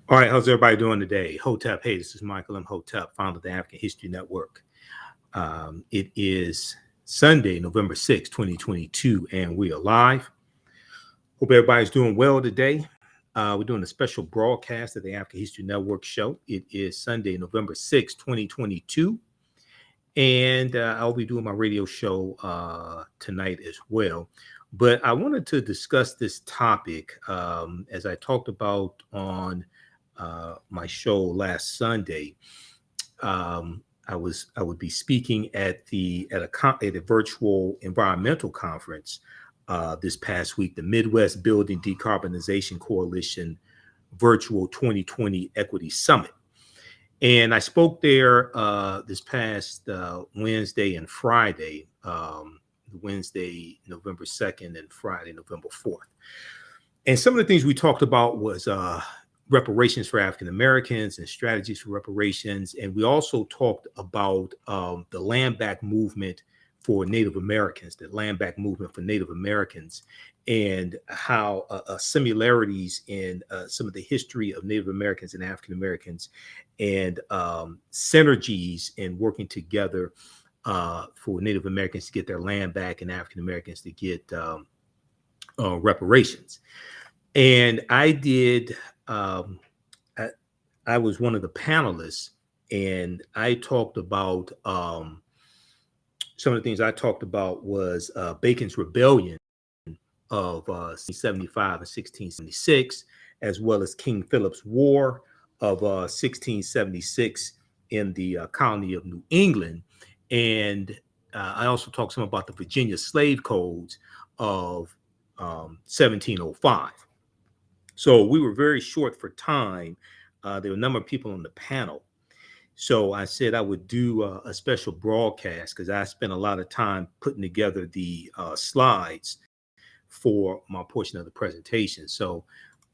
All right, how's everybody doing today? Hotep, hey, this is Michael Imhotep, founder of the African History Network. It is Sunday, November 6th, 2022, and we are live. Hope everybody's doing well today. We're doing a special broadcast of the African History Network show. It is Sunday, November 6th, 2022, and I'll be doing my radio show tonight as well. But I wanted to discuss this topic as I talked about on my show last Sunday. I would be speaking at a virtual environmental conference this past week, the Midwest Building Decarbonization Coalition Virtual 2020 Equity Summit. And I spoke there this past Wednesday and Friday, Wednesday, November 2nd, and Friday, November 4th. And some of the things we talked about was reparations for African Americans and strategies for reparations. And we also talked about the land back movement for Native Americans, the land back movement for Native Americans, and how similarities in some of the history of Native Americans and African Americans, and synergies in working together for Native Americans to get their land back and African Americans to get reparations. And I was one of the panelists, and I talked about some of the things I talked about was Bacon's Rebellion of 1675 and 1676, as well as King Philip's War of 1676 in the colony of New England. And I also talked some about the Virginia slave codes of 1705. So we were very short for time. There were a number of people on the panel. So I said I would do a special broadcast because I spent a lot of time putting together the slides for my portion of the presentation. So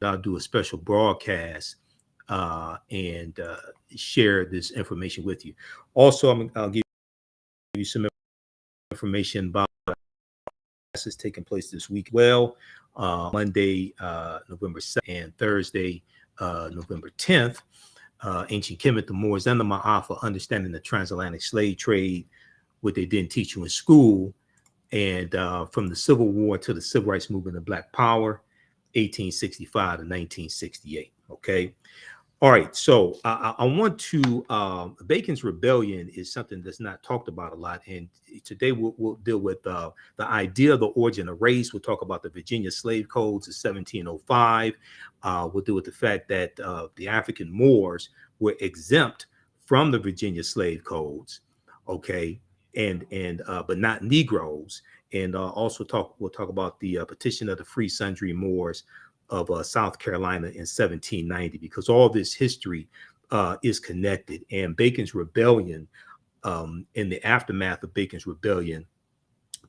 I'll do a special broadcast and share this information with you. Also, I'll give you some information about classes taking place this week. Well, Monday, November 2nd, and Thursday, November 10th. Ancient Kemet, the Moors, and the Ma'afa, understanding the transatlantic slave trade, what they didn't teach you in school, and from the Civil War to the Civil Rights Movement of Black Power, 1865 to 1968. Okay. All right. So I want to, Bacon's Rebellion is something that's not talked about a lot. And today we'll deal with the idea of the origin of race. We'll talk about the Virginia slave codes of 1705. We'll deal with the fact that the African Moors were exempt from the Virginia slave codes. Okay. And but not Negroes. And also we'll talk about the petition of the free sundry Moors of South Carolina in 1790, because all this history is connected. And Bacon's Rebellion, in the aftermath of Bacon's Rebellion,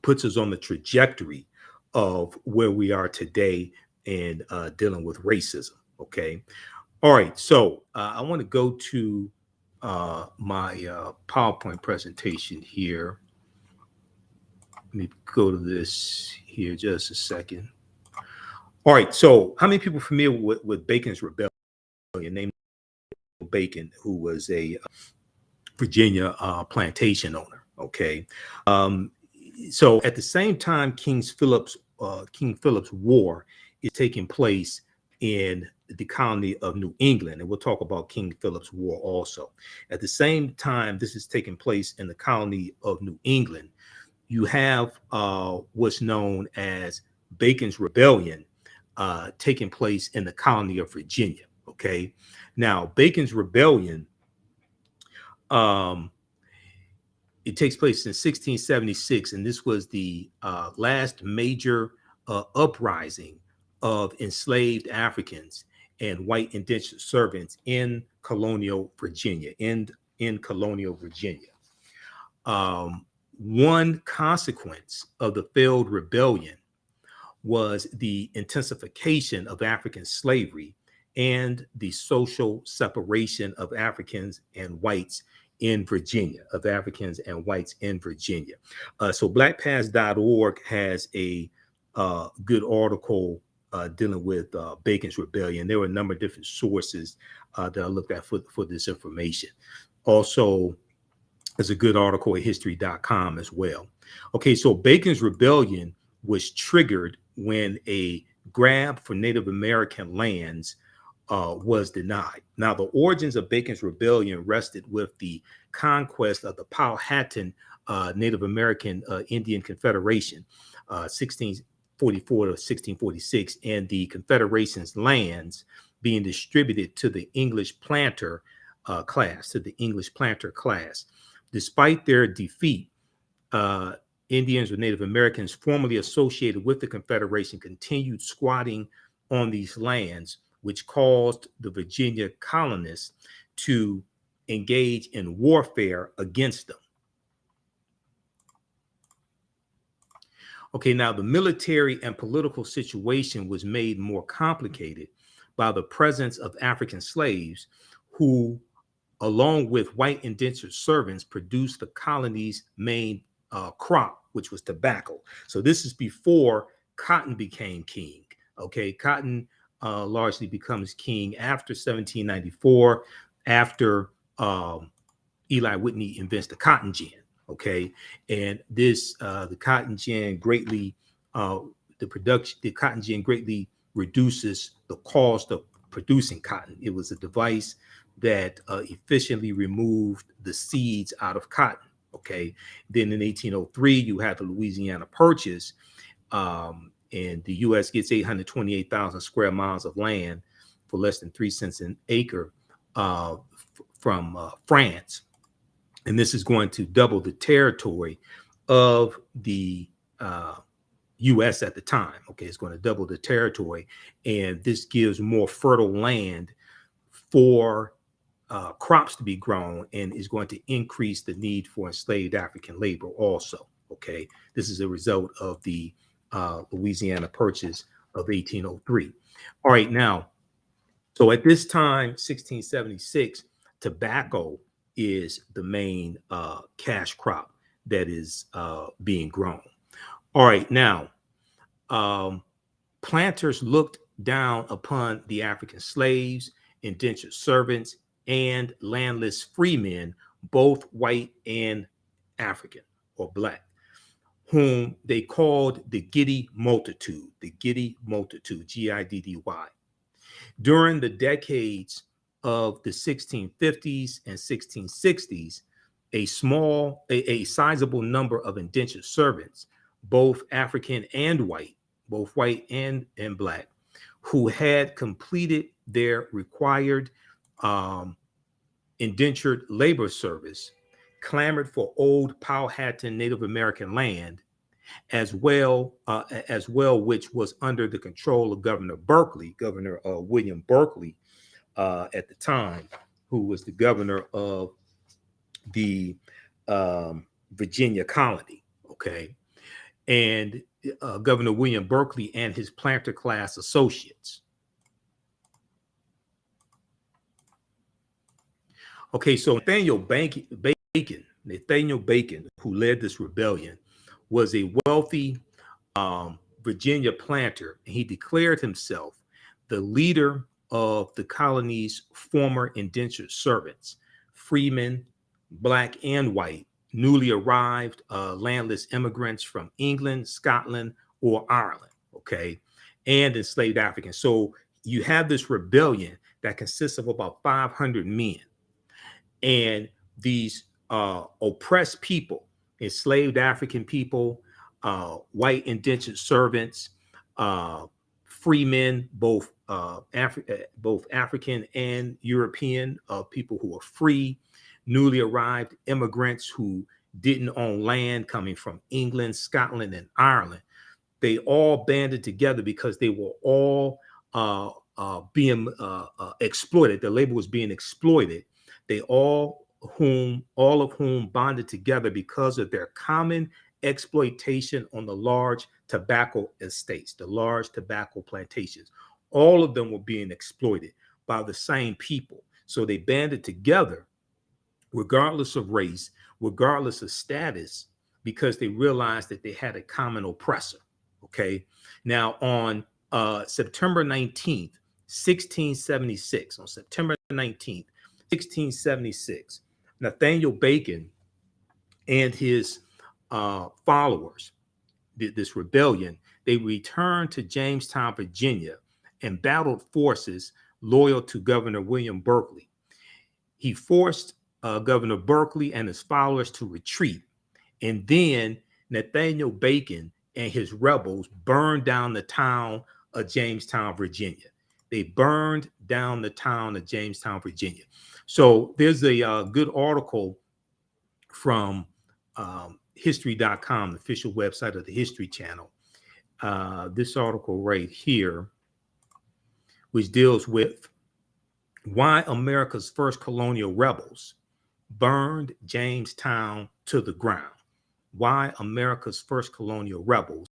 puts us on the trajectory of where we are today and dealing with racism. Okay. All right. So I want to go to my PowerPoint presentation here. Let me go to this here just a second. All right, so how many people are familiar with Bacon's Rebellion? Named Bacon, who was a Virginia plantation owner. Okay, so at the same time, King Philip's War is taking place in the colony of New England, and we'll talk about King Philip's War also. At the same time, this is taking place in the colony of New England. You have what's known as Bacon's Rebellion taking place in the colony of Virginia. Okay, now Bacon's Rebellion, it takes place in 1676, and this was the last major uprising of enslaved Africans and white indentured servants in colonial Virginia. In colonial Virginia, one consequence of the failed rebellion was the intensification of African slavery and the social separation of Africans and whites in Virginia, of Africans and whites in Virginia. So blackpast.org has a good article dealing with Bacon's Rebellion. There were a number of different sources that I looked at for this information. Also, there's a good article at history.com as well. Okay, so Bacon's Rebellion was triggered when a grab for Native American lands was denied. Now, the origins of Bacon's Rebellion rested with the conquest of the Powhatan Native American Indian Confederation, 1644 to 1646, and the Confederation's lands being distributed to the English planter class, Despite their defeat, Indians or Native Americans formerly associated with the Confederation continued squatting on these lands, which caused the Virginia colonists to engage in warfare against them. Okay, now the military and political situation was made more complicated by the presence of African slaves who, along with white indentured servants, produced the colony's main crop, which was tobacco. So this is before cotton became king. Okay, cotton largely becomes king after 1794, after Eli Whitney invents the cotton gin. Okay, and this the cotton gin greatly the cotton gin greatly reduces the cost of producing cotton. It was a device that efficiently removed the seeds out of cotton. Okay, then in 1803 you had the Louisiana Purchase, and the U.S. gets 828,000 square miles of land for less than 3 cents an acre from France. And this is going to double the territory of the U.S. at the time. Okay, it's going to double the territory, and this gives more fertile land for crops to be grown, and is going to increase the need for enslaved African labor also. Okay, this is a result of the Louisiana Purchase of 1803. All right, now, so at this time, 1676, tobacco is the main cash crop that is being grown. All right, now, planters looked down upon the African slaves, indentured servants, and landless freemen, both white and African or black, whom they called the Giddy Multitude, Giddy, during the decades of the 1650s and 1660s. A sizable number of indentured servants, both African and white, both white and black, who had completed their required indentured labor service, clamored for old Powhatan Native American land, as well, which was under the control of Governor William Berkeley at the time, who was the governor of the Virginia colony. Okay, and Governor William Berkeley and his planter class associates. Okay, so Nathaniel Bacon, who led this rebellion, was a wealthy Virginia planter, and he declared himself the leader of the colony's former indentured servants, freemen, black and white, newly arrived landless immigrants from England, Scotland, or Ireland, okay, and enslaved Africans. So you have this rebellion that consists of about 500 men, and these oppressed people, enslaved African people, white indentured servants, freemen, both African and European, people who are free, newly arrived immigrants who didn't own land, coming from England, Scotland, and Ireland. They all banded together because they were all being exploited. Their labor was being exploited. All of whom bonded together because of their common exploitation on the large tobacco estates, the large tobacco plantations. All of them were being exploited by the same people. So they banded together, regardless of race, regardless of status, because they realized that they had a common oppressor. Okay. Now, on September 19th, 1676. On September 19th, 1676, Nathaniel Bacon and his followers, this rebellion, they returned to Jamestown, Virginia, and battled forces loyal to Governor William Berkeley. He forced Governor Berkeley and his followers to retreat. And then Nathaniel Bacon and his rebels burned down the town of Jamestown, Virginia. They burned down the town of Jamestown, Virginia. So there's a good article from history.com, the official website of the History Channel. This article right here, which deals with why America's first colonial rebels burned Jamestown to the ground. Why America's first colonial rebels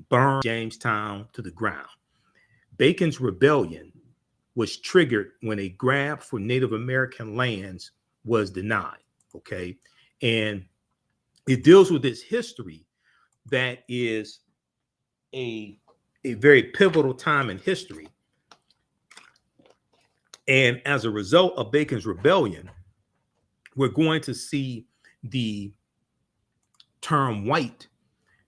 burned Jamestown to the ground. Bacon's rebellion was triggered when a grab for Native American lands was denied. Okay. And it deals with this history that is a very pivotal time in history. And as a result of Bacon's rebellion, we're going to see the term white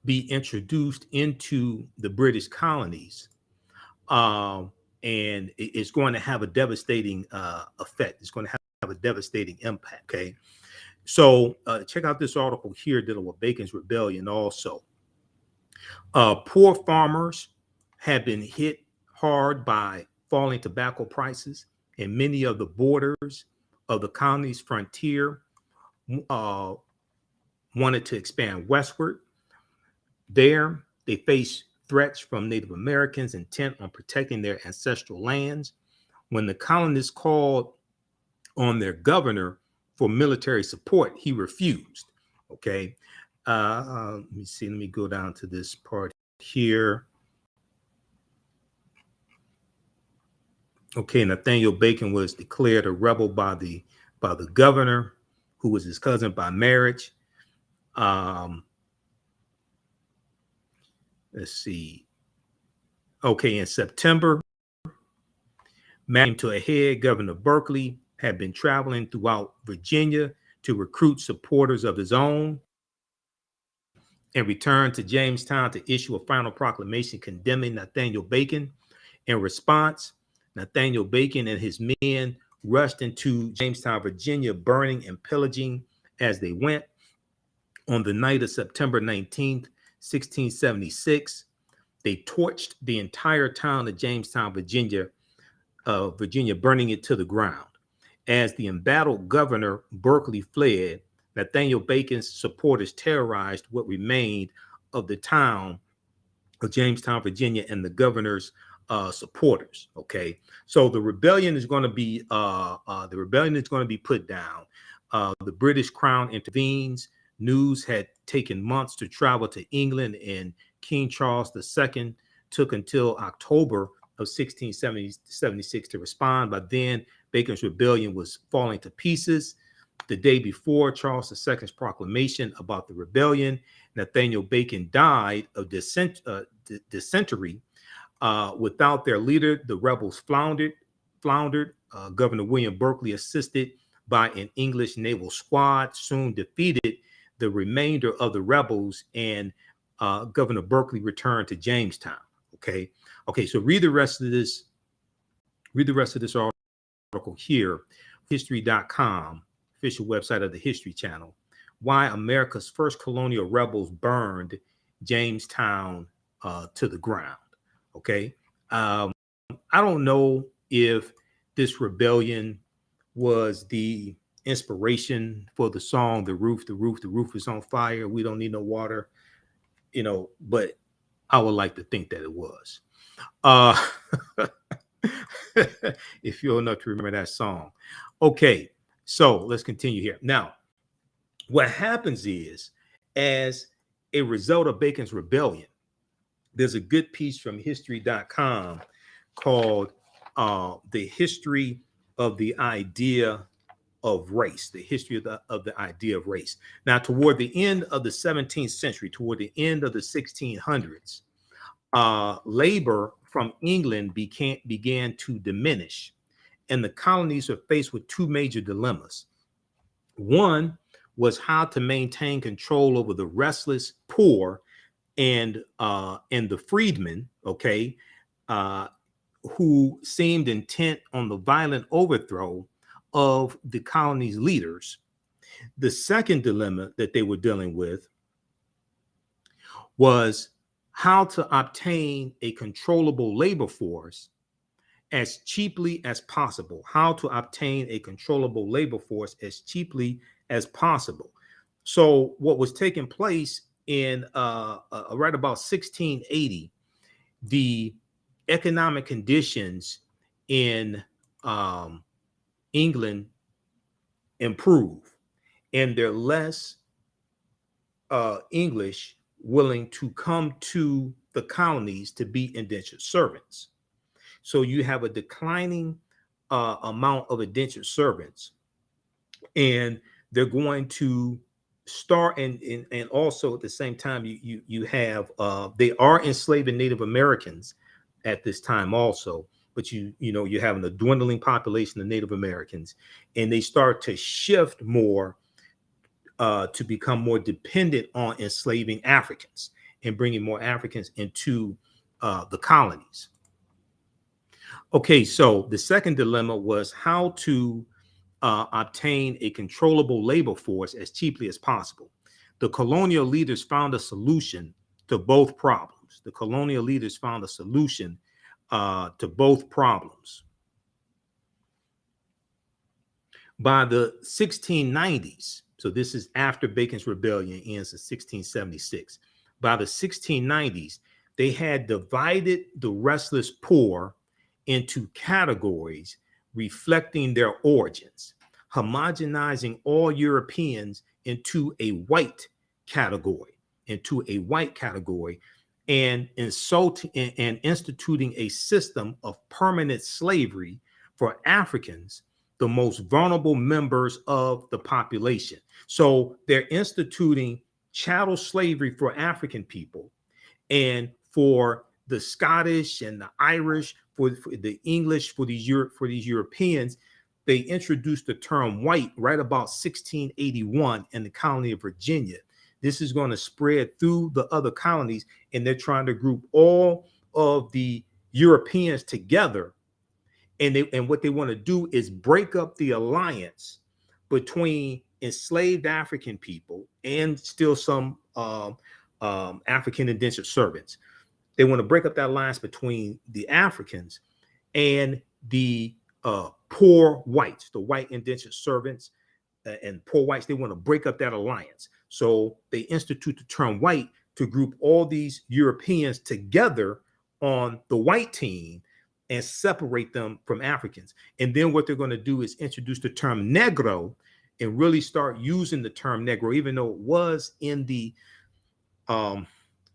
be introduced into the British colonies. And it's going to have a devastating effect. It's going to have a devastating impact. Okay. So check out this article here dealing with Bacon's rebellion also. Poor farmers have been hit hard by falling tobacco prices, and many of the borders of the colony's frontier wanted to expand westward. There, they faced threats from Native Americans intent on protecting their ancestral lands. When the colonists called on their governor for military support, he refused. Okay. Let me see. Let me go down to this part here. Okay. Nathaniel Bacon was declared a rebel by the governor, who was his cousin by marriage. Let's see. Okay. In September, married to a head, Governor Berkeley had been traveling throughout Virginia to recruit supporters of his own, and returned to Jamestown to issue a final proclamation condemning Nathaniel Bacon. In response, Nathaniel Bacon and his men rushed into Jamestown, Virginia, burning and pillaging as they went. On the night of September 19th, 1676, they torched the entire town of Jamestown, Virginia, burning it to the ground. As the embattled Governor Berkeley fled, Nathaniel Bacon's supporters terrorized what remained of the town of Jamestown, Virginia, and the governor's supporters. Okay, so the rebellion is going to be put down. The British Crown intervenes. News had taken months to travel to England, and King Charles II took until October of 1676 to respond. By then, Bacon's rebellion was falling to pieces. The day before Charles II's proclamation about the rebellion, Nathaniel Bacon died of dysentery. Without their leader, the rebels floundered. Governor William Berkeley, assisted by an English naval squad, soon defeated the remainder of the rebels, and Governor Berkeley returned to Jamestown. Okay. So read the rest of this. Read the rest of this article here, history.com, official website of the History Channel. Why America's first colonial rebels burned Jamestown to the ground. Okay. I don't know if this rebellion was the inspiration for the song, the roof is on fire. We don't need no water, but I would like to think that it was. If you're enough to remember that song. Okay, so let's continue here. Now, what happens is, as a result of Bacon's rebellion, there's a good piece from history.com called The History of the Idea of Race, the history of the idea of race. Now, toward the end of the 17th century, toward the end of the 1600s, labor from England began to diminish, and the colonies were faced with two major dilemmas. One was how to maintain control over the restless poor and the freedmen, okay, uh, who seemed intent on the violent overthrow of the colony's leaders. The second dilemma that they were dealing with was how to obtain a controllable labor force as cheaply as possible. How to obtain a controllable labor force as cheaply as possible. So, what was taking place in right about 1680, the economic conditions in England improve, and they're less English willing to come to the colonies to be indentured servants. So you have a declining amount of indentured servants, and they're going to start and also at the same time you have they are enslaving Native Americans at this time also, but you're having a dwindling population of Native Americans, and they start to shift more to become more dependent on enslaving Africans and bringing more Africans into the colonies. Okay, so the second dilemma was how to obtain a controllable labor force as cheaply as possible. The colonial leaders found a solution to both problems. The colonial leaders found a solution to both problems. By the 1690s, so this is after Bacon's Rebellion ends in 1676. By the 1690s, they had divided the restless poor into categories reflecting their origins, homogenizing all Europeans into a white category, and instituting a system of permanent slavery for Africans, the most vulnerable members of the population. So they're instituting chattel slavery for African people, and for the Scottish and the Irish, for the English, for these Europeans, they introduced the term white right about 1681 in the colony of Virginia. This is going to spread through the other colonies, and they're trying to group all of the Europeans together. And what they want to do is break up the alliance between enslaved African people and still some African indentured servants. They want to break up that alliance between the Africans and the poor whites, the white indentured servants and poor whites. They want to break up that alliance. So they institute the term white to group all these Europeans together on the white team and separate them from Africans. And then what they're going to do is introduce the term Negro and really start using the term Negro, even though it was in the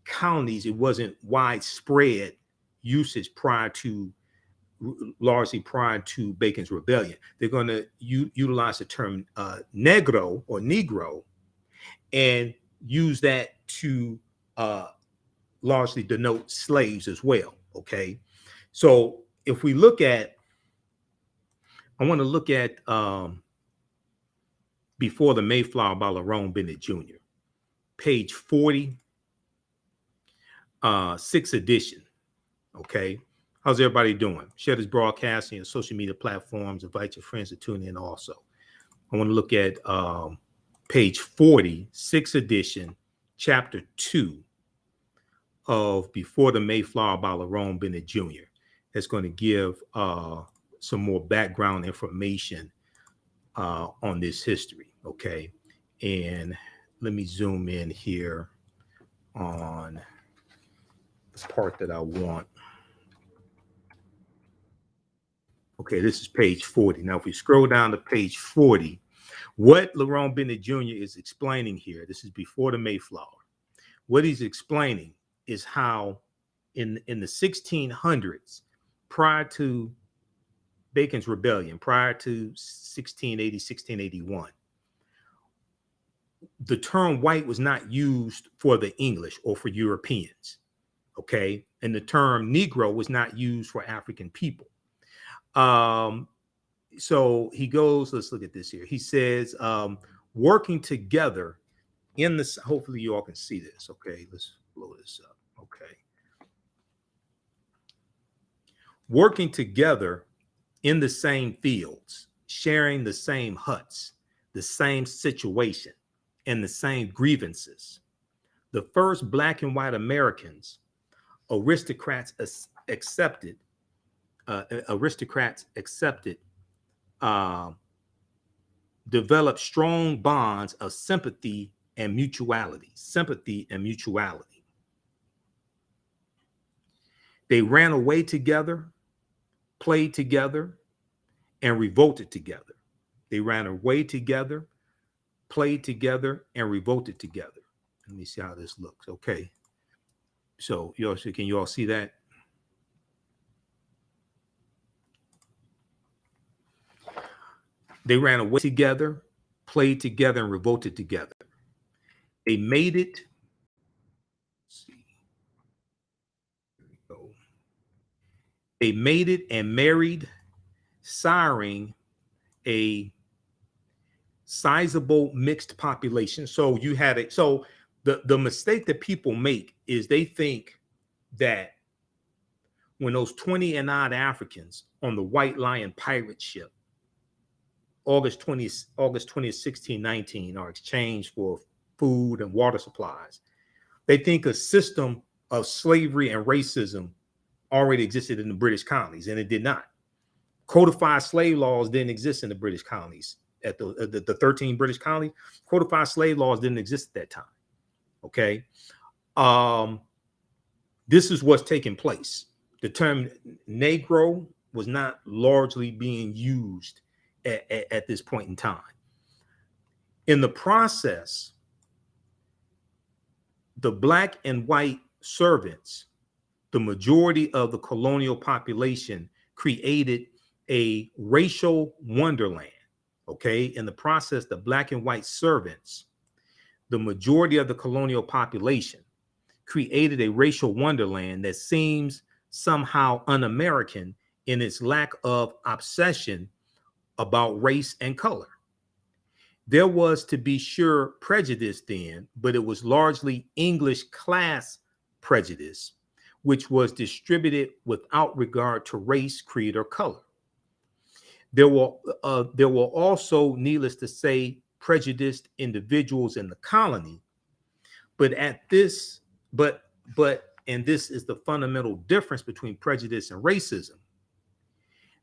colonies, it wasn't widespread usage largely prior to Bacon's Rebellion. They're going to utilize the term Negro or Negro and use that to largely denote slaves as well. Okay, so if we look at, I want to look at Before the Mayflower by Lerone Bennett Jr., page 40, 6th edition. Okay, how's everybody doing? Share this broadcast on your social media platforms. Invite your friends to tune in also. I want to look at page 40, 6th edition, chapter 2 of Before the Mayflower by Lerone Bennett Jr. That's going to give some more background information on this history. Okay, and let me zoom in here on the part that I want. Okay, this is page 40. Now, if we scroll down to page 40, what Lerone Bennett Jr. is explaining here, this is Before the Mayflower. What he's explaining is how in the 1600s, prior to Bacon's Rebellion, prior to 1680, 1681, the term white was not used for the English or for Europeans. Okay, and the term Negro was not used for African people. So he goes, let's look at this here. He says, working together in this, hopefully you all can see this. Okay, let's blow this up. Okay. Working together in the same fields, sharing the same huts, the same situation, and the same grievances. The first Black and white Americans, aristocrats accepted, developed strong bonds of sympathy and mutuality. They ran away together, played together, and revolted together. They ran away together, played together, and revolted together. Let me see how this looks. Okay. So can you all see that? They ran away together, played together, and revolted together. They made it. Let's see. Here we go. They made it and married, siring a sizable mixed population. So you had it. So the mistake that people make is they think that when those 20 and odd Africans on the White Lion pirate ship, August 20th, 1619, are exchanged for food and water supplies, they think a system of slavery and racism already existed in the British colonies, and it did not. Codified slave laws didn't exist in the British colonies. At the 13 British colonies, codified slave laws didn't exist at that time. Okay. This is what's taking place. The term Negro was not largely being used at this point in time. In the process, the Black and white servants, the majority of the colonial population, created a racial wonderland. Okay. In the process, the Black and white servants, the majority of the colonial population, created a racial wonderland that seems somehow un-American in its lack of obsession about race and color. There was, to be sure, prejudice then, but it was largely English class prejudice, which was distributed without regard to race, creed, or color. There were also, needless to say, prejudiced individuals in the colony, and this is the fundamental difference between prejudice and racism.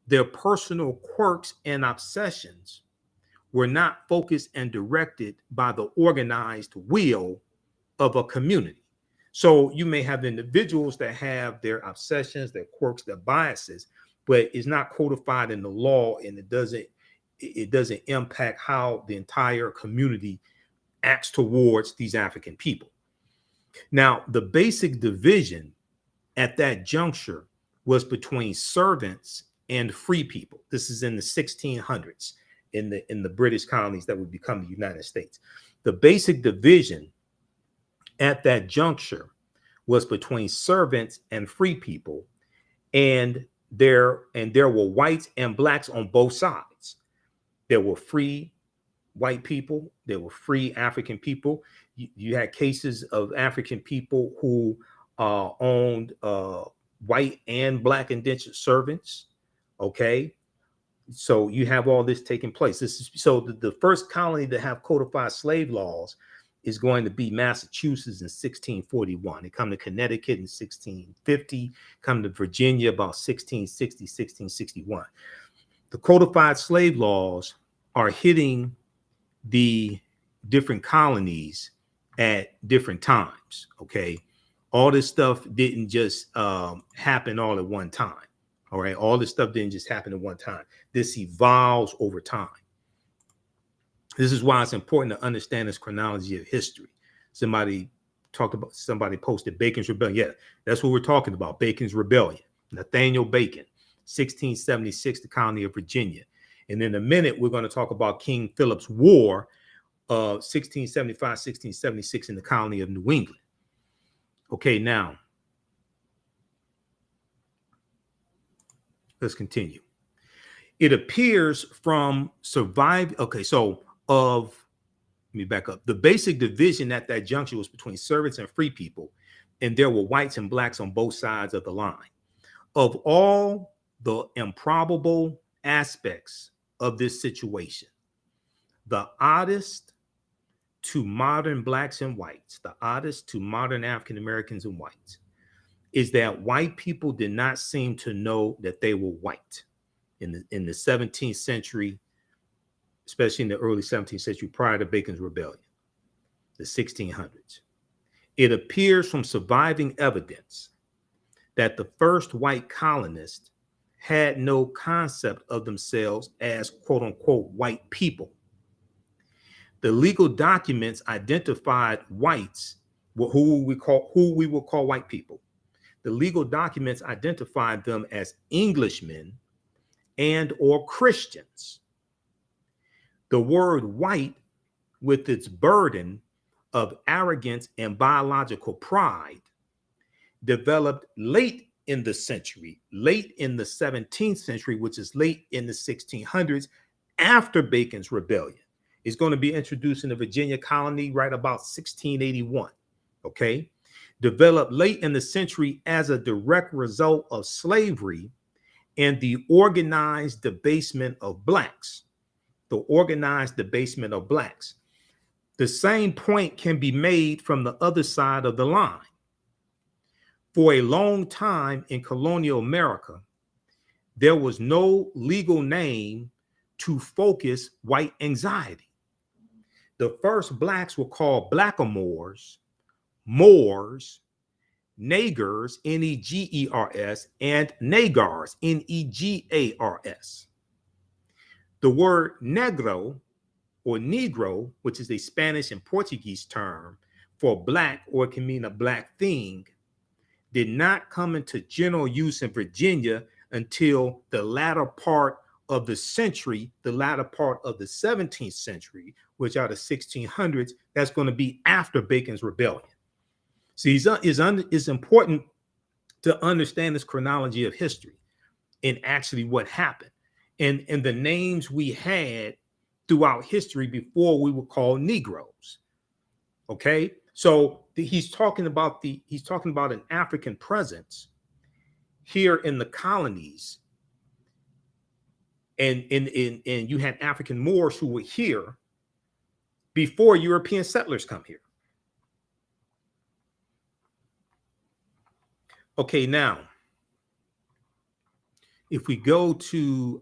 Their personal quirks and obsessions were not focused and directed by the organized will of a community. So you may have individuals that have their obsessions, their quirks, their biases, but it's not codified in the law, and it doesn't impact how the entire community acts towards these African people. Now, the basic division at that juncture was between servants and free people. This is in the 1600s in the British colonies that would become the United States. The basic division at that juncture was between servants and free people, and there were whites and blacks on both sides. There were free white people, there were free African people. You had cases of African people who owned white and black indentured servants. Okay, so you have all this taking place. The first colony to have codified slave laws is going to be Massachusetts in 1641. They come to Connecticut in 1650, come to Virginia about 1660, 1661. The codified slave laws are hitting the different colonies at different times. Okay, all this stuff didn't just happen all at one time. All right, all this stuff didn't just happen at one time. This evolves over time. This is why it's important to understand this chronology of history. Somebody posted Bacon's Rebellion. Yeah, that's what we're talking about. Bacon's Rebellion. Nathaniel Bacon, 1676, the colony of Virginia. And in a minute, we're going to talk about King Philip's War of 1675, 1676 in the colony of New England. Okay, now, Let's continue. It appears from survive. Okay, so let me back up. The basic division at that juncture was between servants and free people, and there were whites and blacks on both sides of the line. Of all the improbable aspects of this situation, the oddest to modern blacks and whites, the oddest to modern African Americans and whites, is that white people did not seem to know that they were white in the 17th century, especially in the early 17th century, prior to Bacon's Rebellion, the 1600s. It appears from surviving evidence that the first white colonists had no concept of themselves as quote unquote white people. The legal documents identified whites, who we will call white people. The legal documents identified them as Englishmen and or Christians. The word white, with its burden of arrogance and biological pride, developed late in the century, late in the 17th century, which is late in the 1600s, after Bacon's Rebellion. It's going to be introduced in the Virginia colony right about 1681, okay? Developed late in the century as a direct result of slavery and the organized debasement of blacks. The organized debasement of blacks. The same point can be made from the other side of the line. For a long time in colonial America, there was no legal name to focus white anxiety. The first blacks were called blackamoors, Moors, Negers, Negers, and Negars, Negars. The word negro or negro, which is a Spanish and Portuguese term for black, or it can mean a black thing, did not come into general use in Virginia until the latter part of the century, the latter part of the 17th century, which are the 1600s. That's going to be after Bacon's Rebellion. See, it's important to understand this chronology of history and actually what happened and the names we had throughout history before we were called Negroes. Okay, so he's talking about an African presence here in the colonies, and you had African Moors who were here before European settlers come here. Okay, now if we go to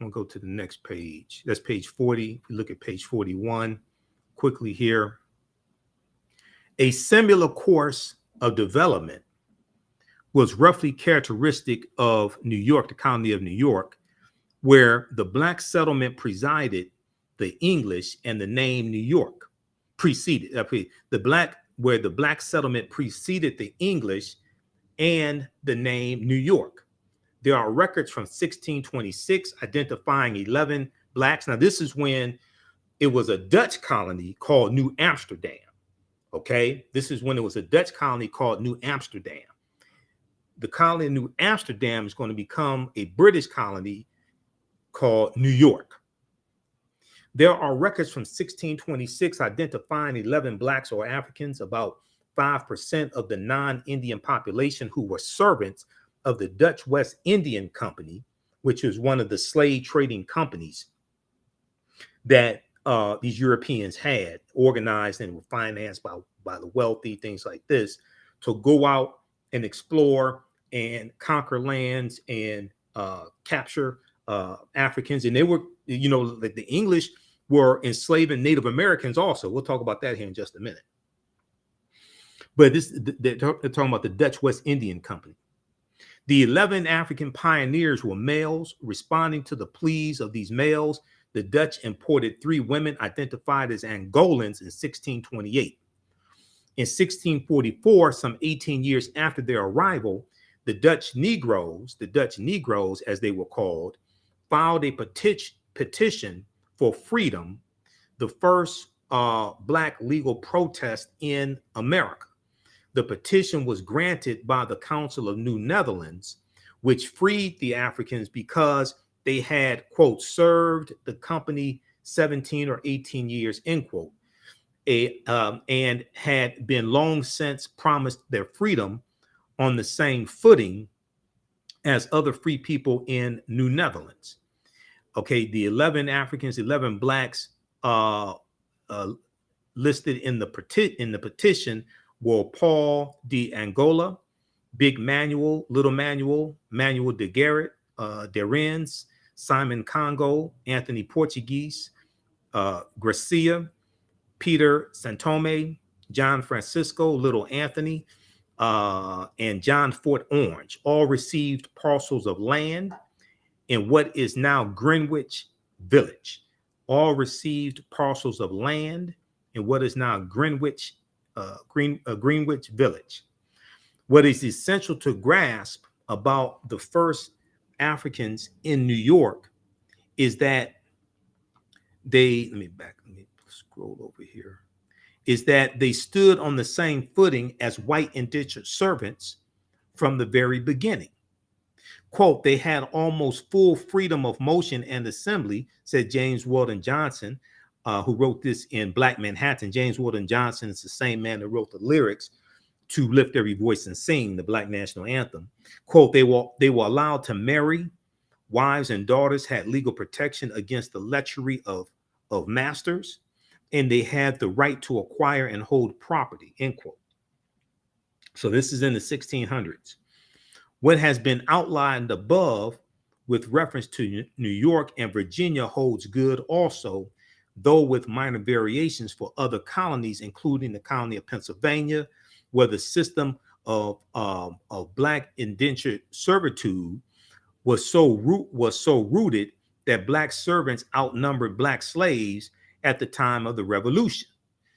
we'll go to the next page. That's page 40. If we look at page 41 quickly here, a similar course of development was roughly characteristic of New York, the colony of New York, where the black settlement preceded the English, and the name New York preceded where the black settlement preceded the English and the name New York. There are records from 1626 identifying 11 blacks. Now, this is when it was a Dutch colony called New Amsterdam. Okay, this is when it was a Dutch colony called New Amsterdam. The colony of New Amsterdam is going to become a British colony called New York. There are records from 1626 identifying 11 blacks or Africans, about 5% of the non-Indian population, who were servants of the Dutch West Indian Company, which was one of the slave trading companies that these Europeans had organized and were financed by the wealthy, things like this, to go out and explore and conquer lands and capture Africans. And they were, like the English were enslaving Native Americans also. We'll talk about that here in just a minute. But they're talking about the Dutch West Indian Company. The 11 African pioneers were males. Responding to the pleas of these males, the Dutch imported 3 women identified as Angolans in 1628. In 1644, some 18 years after their arrival, the Dutch Negroes, as they were called, filed a petition for freedom, the first black legal protest in America. The petition was granted by the Council of New Netherlands, which freed the Africans because they had, quote, served the company 17 or 18 years, end quote, and had been long since promised their freedom on the same footing as other free people in New Netherlands. Okay, the 11 Africans, 11 blacks uh, listed in the petition were Paul de Angola, Big Manuel, Little Manuel, Manuel de Garrett, Derens, Simon Congo, Anthony Portuguese, Gracia, Peter Santome, John Francisco, Little Anthony, and John Fort Orange all received parcels of land in what is now Greenwich Village. All received parcels of land in what is now Greenwich Village. What is essential to grasp about the first Africans in New York is that let me scroll over here, is that they stood on the same footing as white indentured servants from the very beginning. Quote, they had almost full freedom of motion and assembly, said James Weldon Johnson, who wrote this in Black Manhattan. James Weldon Johnson is the same man that wrote the lyrics to Lift Every Voice and Sing, the Black National Anthem. Quote, they were allowed to marry. Wives and daughters had legal protection against the lechery of masters, and they had the right to acquire and hold property, end quote. So this is in the 1600s. What has been outlined above with reference to New York and Virginia holds good also, though with minor variations for other colonies, including the colony of Pennsylvania, where the system of black indentured servitude was so rooted that black servants outnumbered black slaves at the time of the Revolution.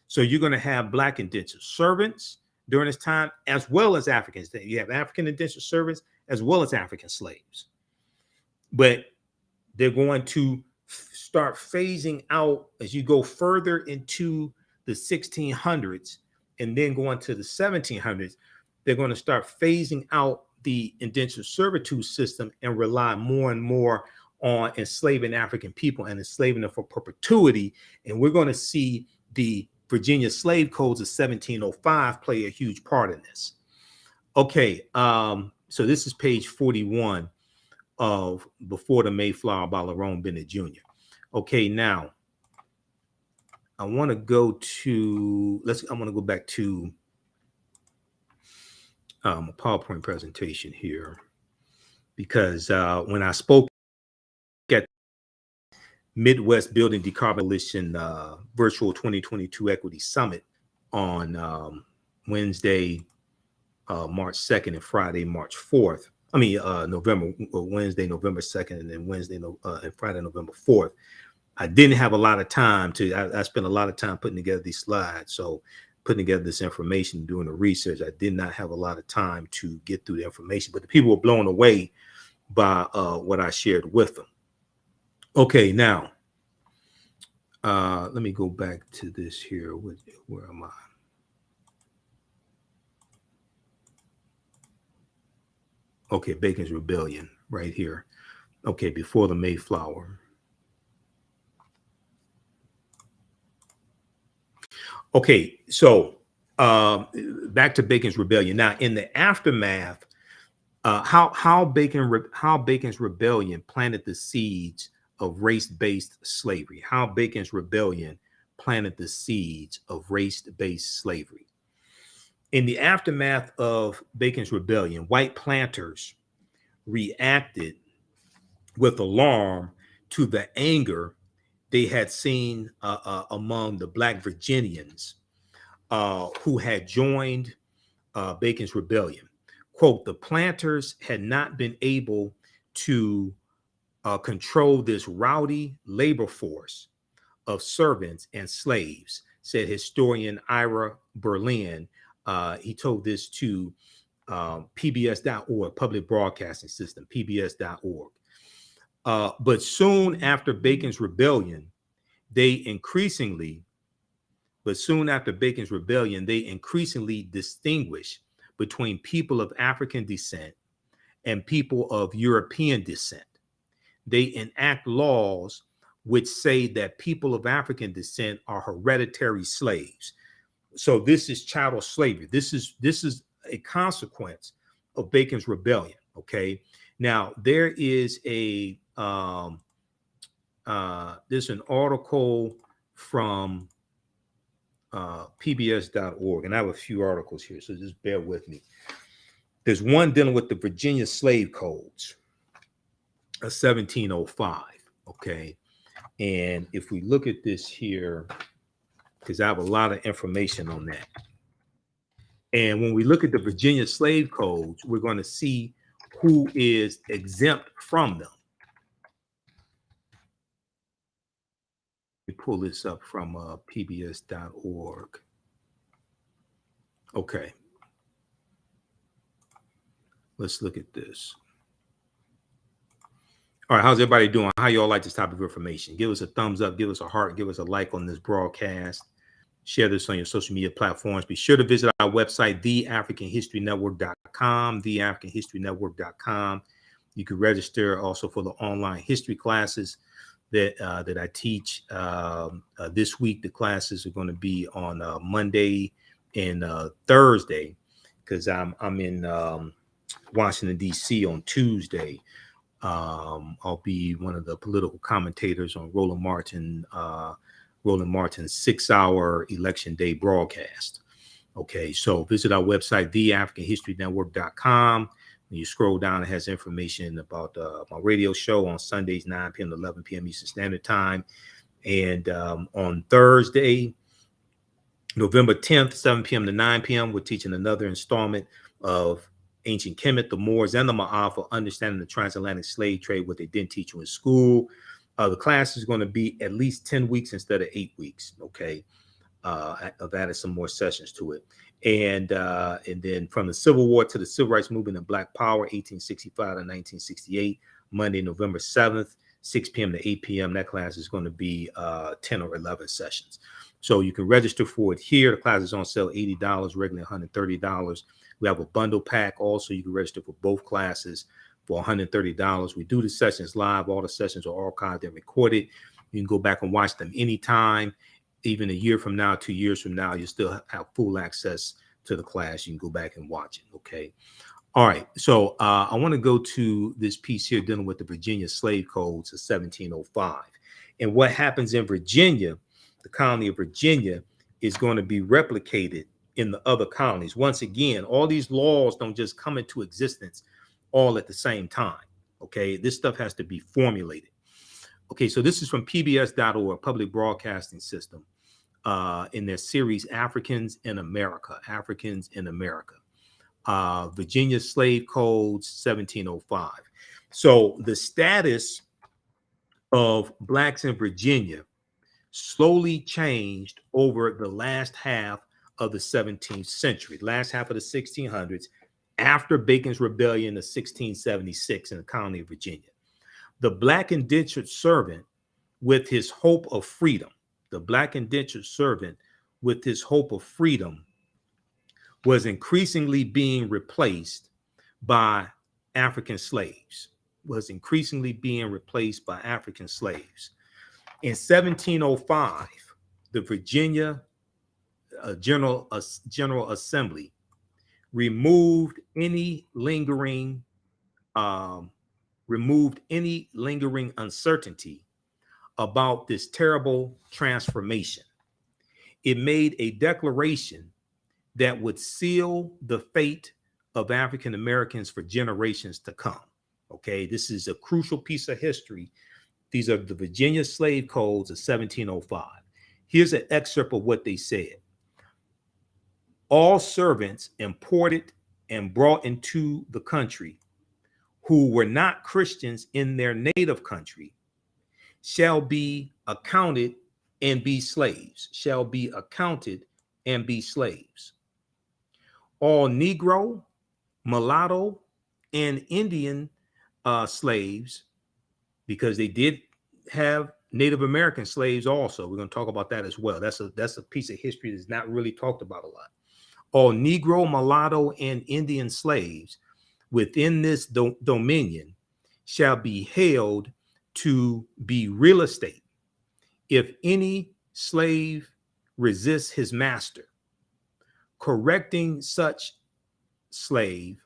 So you're going to have black indentured servants during this time, as well as Africans. You have African indentured servants as well as African slaves. But they're going to start phasing out as you go further into the 1600s and then go into the 1700s. They're going to start phasing out the indentured servitude system and rely more and more on enslaving African people and enslaving them for perpetuity. And we're going to see the Virginia slave codes of 1705 play a huge part in this. Okay, so this is page 41 of Before the Mayflower by Lerone Bennett Jr. Okay, now I want to go to, I'm going to go back to a PowerPoint presentation here, because when I spoke at Midwest Building Decarbonization Virtual 2022 Equity Summit on Wednesday, March 2nd and Friday, March 4th. Wednesday, November 2nd, and then Wednesday and Friday, November 4th. I didn't have a lot of time I spent a lot of time putting together these slides. So putting together this information, doing the research, I did not have a lot of time to get through the information, but the people were blown away by what I shared with them. Okay, now, let me go back to this here. Where am I? Okay, Bacon's Rebellion right here. Okay, before the Mayflower. Okay, so back to Bacon's Rebellion. Now, in the aftermath, how Bacon's Rebellion planted the seeds of race-based slavery. How Bacon's Rebellion planted the seeds of race-based slavery. In the aftermath of Bacon's Rebellion, white planters reacted with alarm to the anger they had seen among the Black Virginians who had joined Bacon's Rebellion. Quote, the planters had not been able to control this rowdy labor force of servants and slaves, said historian Ira Berlin. He told this to PBS.org, Public Broadcasting System, PBS.org. But soon after Bacon's Rebellion, they increasingly distinguish between people of African descent and people of European descent. They enact laws which say that people of African descent are hereditary slaves. So this is chattel slavery. This is a consequence of Bacon's rebellion. Okay. Now there is there's an article from PBS.org, and I have a few articles here, so just bear with me. There's one dealing with the Virginia slave codes of 1705. Okay. And if we look at this here, because I have a lot of information on that. And when we look at the Virginia slave codes, we're going to see who is exempt from them. Let me pull this up from pbs.org. Okay. Let's look at this. All right, how's everybody doing? How y'all like this type of information? Give us a thumbs up, give us a heart, give us a like on this broadcast. Share this on your social media platforms. Be sure to visit our website, TheAFricanHistoryNetwork.com, TheAFricanHistoryNetwork.com. You can register also for the online history classes that I teach. This week, the classes are going to be on Monday and Thursday, because I'm in Washington, D.C. on Tuesday. I'll be one of the political commentators on Roland Martin's 6-hour election day broadcast. Okay, so visit our website, TheAfricanHistoryNetwork.com. When you scroll down, it has information about my radio show on Sundays, 9 p.m. to 11 p.m. Eastern Standard Time. And on Thursday, November 10th, 7 p.m. to 9 p.m., we're teaching another installment of Ancient Kemet, the Moors, and the Ma'afa, understanding the transatlantic slave trade, what they didn't teach you in school. The class is going to be at least 10 weeks instead of 8 weeks. Okay. I've added some more sessions to it. And then from the Civil War to the Civil Rights Movement and Black Power, 1865 to 1968, Monday, November 7th, 6 p.m. to 8 p.m. That class is going to be 10 or 11 sessions. So you can register for it here. The class is on sale, $80, regularly $130. We have a bundle pack also. You can register for both classes for $130. We do the sessions live. All the sessions are archived and recorded. You can go back and watch them anytime. Even a year from now, 2 years from now, you still have full access to the class. You can go back and watch it. Okay. All right. So I want to go to this piece here dealing with the Virginia slave codes of 1705. And what happens in Virginia, the colony of Virginia, is going to be replicated in the other colonies. Once again, all these laws don't just come into existence all at the same time. Okay. This stuff has to be formulated. Okay. So this is from PBS.org, Public Broadcasting System. In their series, Africans in America, Virginia Slave Codes, 1705. So the status of Blacks in Virginia slowly changed over the last half of the 17th century, last half of the 1600s, after Bacon's Rebellion of 1676 in the colony of Virginia. The Black indentured servant with his hope of freedom, was increasingly being replaced by African slaves, In 1705, the Virginia General Assembly removed any lingering uncertainty about this terrible transformation. It made a declaration that would seal the fate of African Americans for generations to come. Okay, this is a crucial piece of history. These are the Virginia Slave Codes of 1705. Here's an excerpt of what they said. All servants imported and brought into the country who were not Christians in their native country shall be accounted and be slaves, All Negro, mulatto, and Indian slaves, because they did have Native American slaves also. We're going to talk about that as well. That's a piece of history that's not really talked about a lot. All Negro, mulatto, and Indian slaves within this dominion shall be held to be real estate. If any slave resists his master, correcting such slave,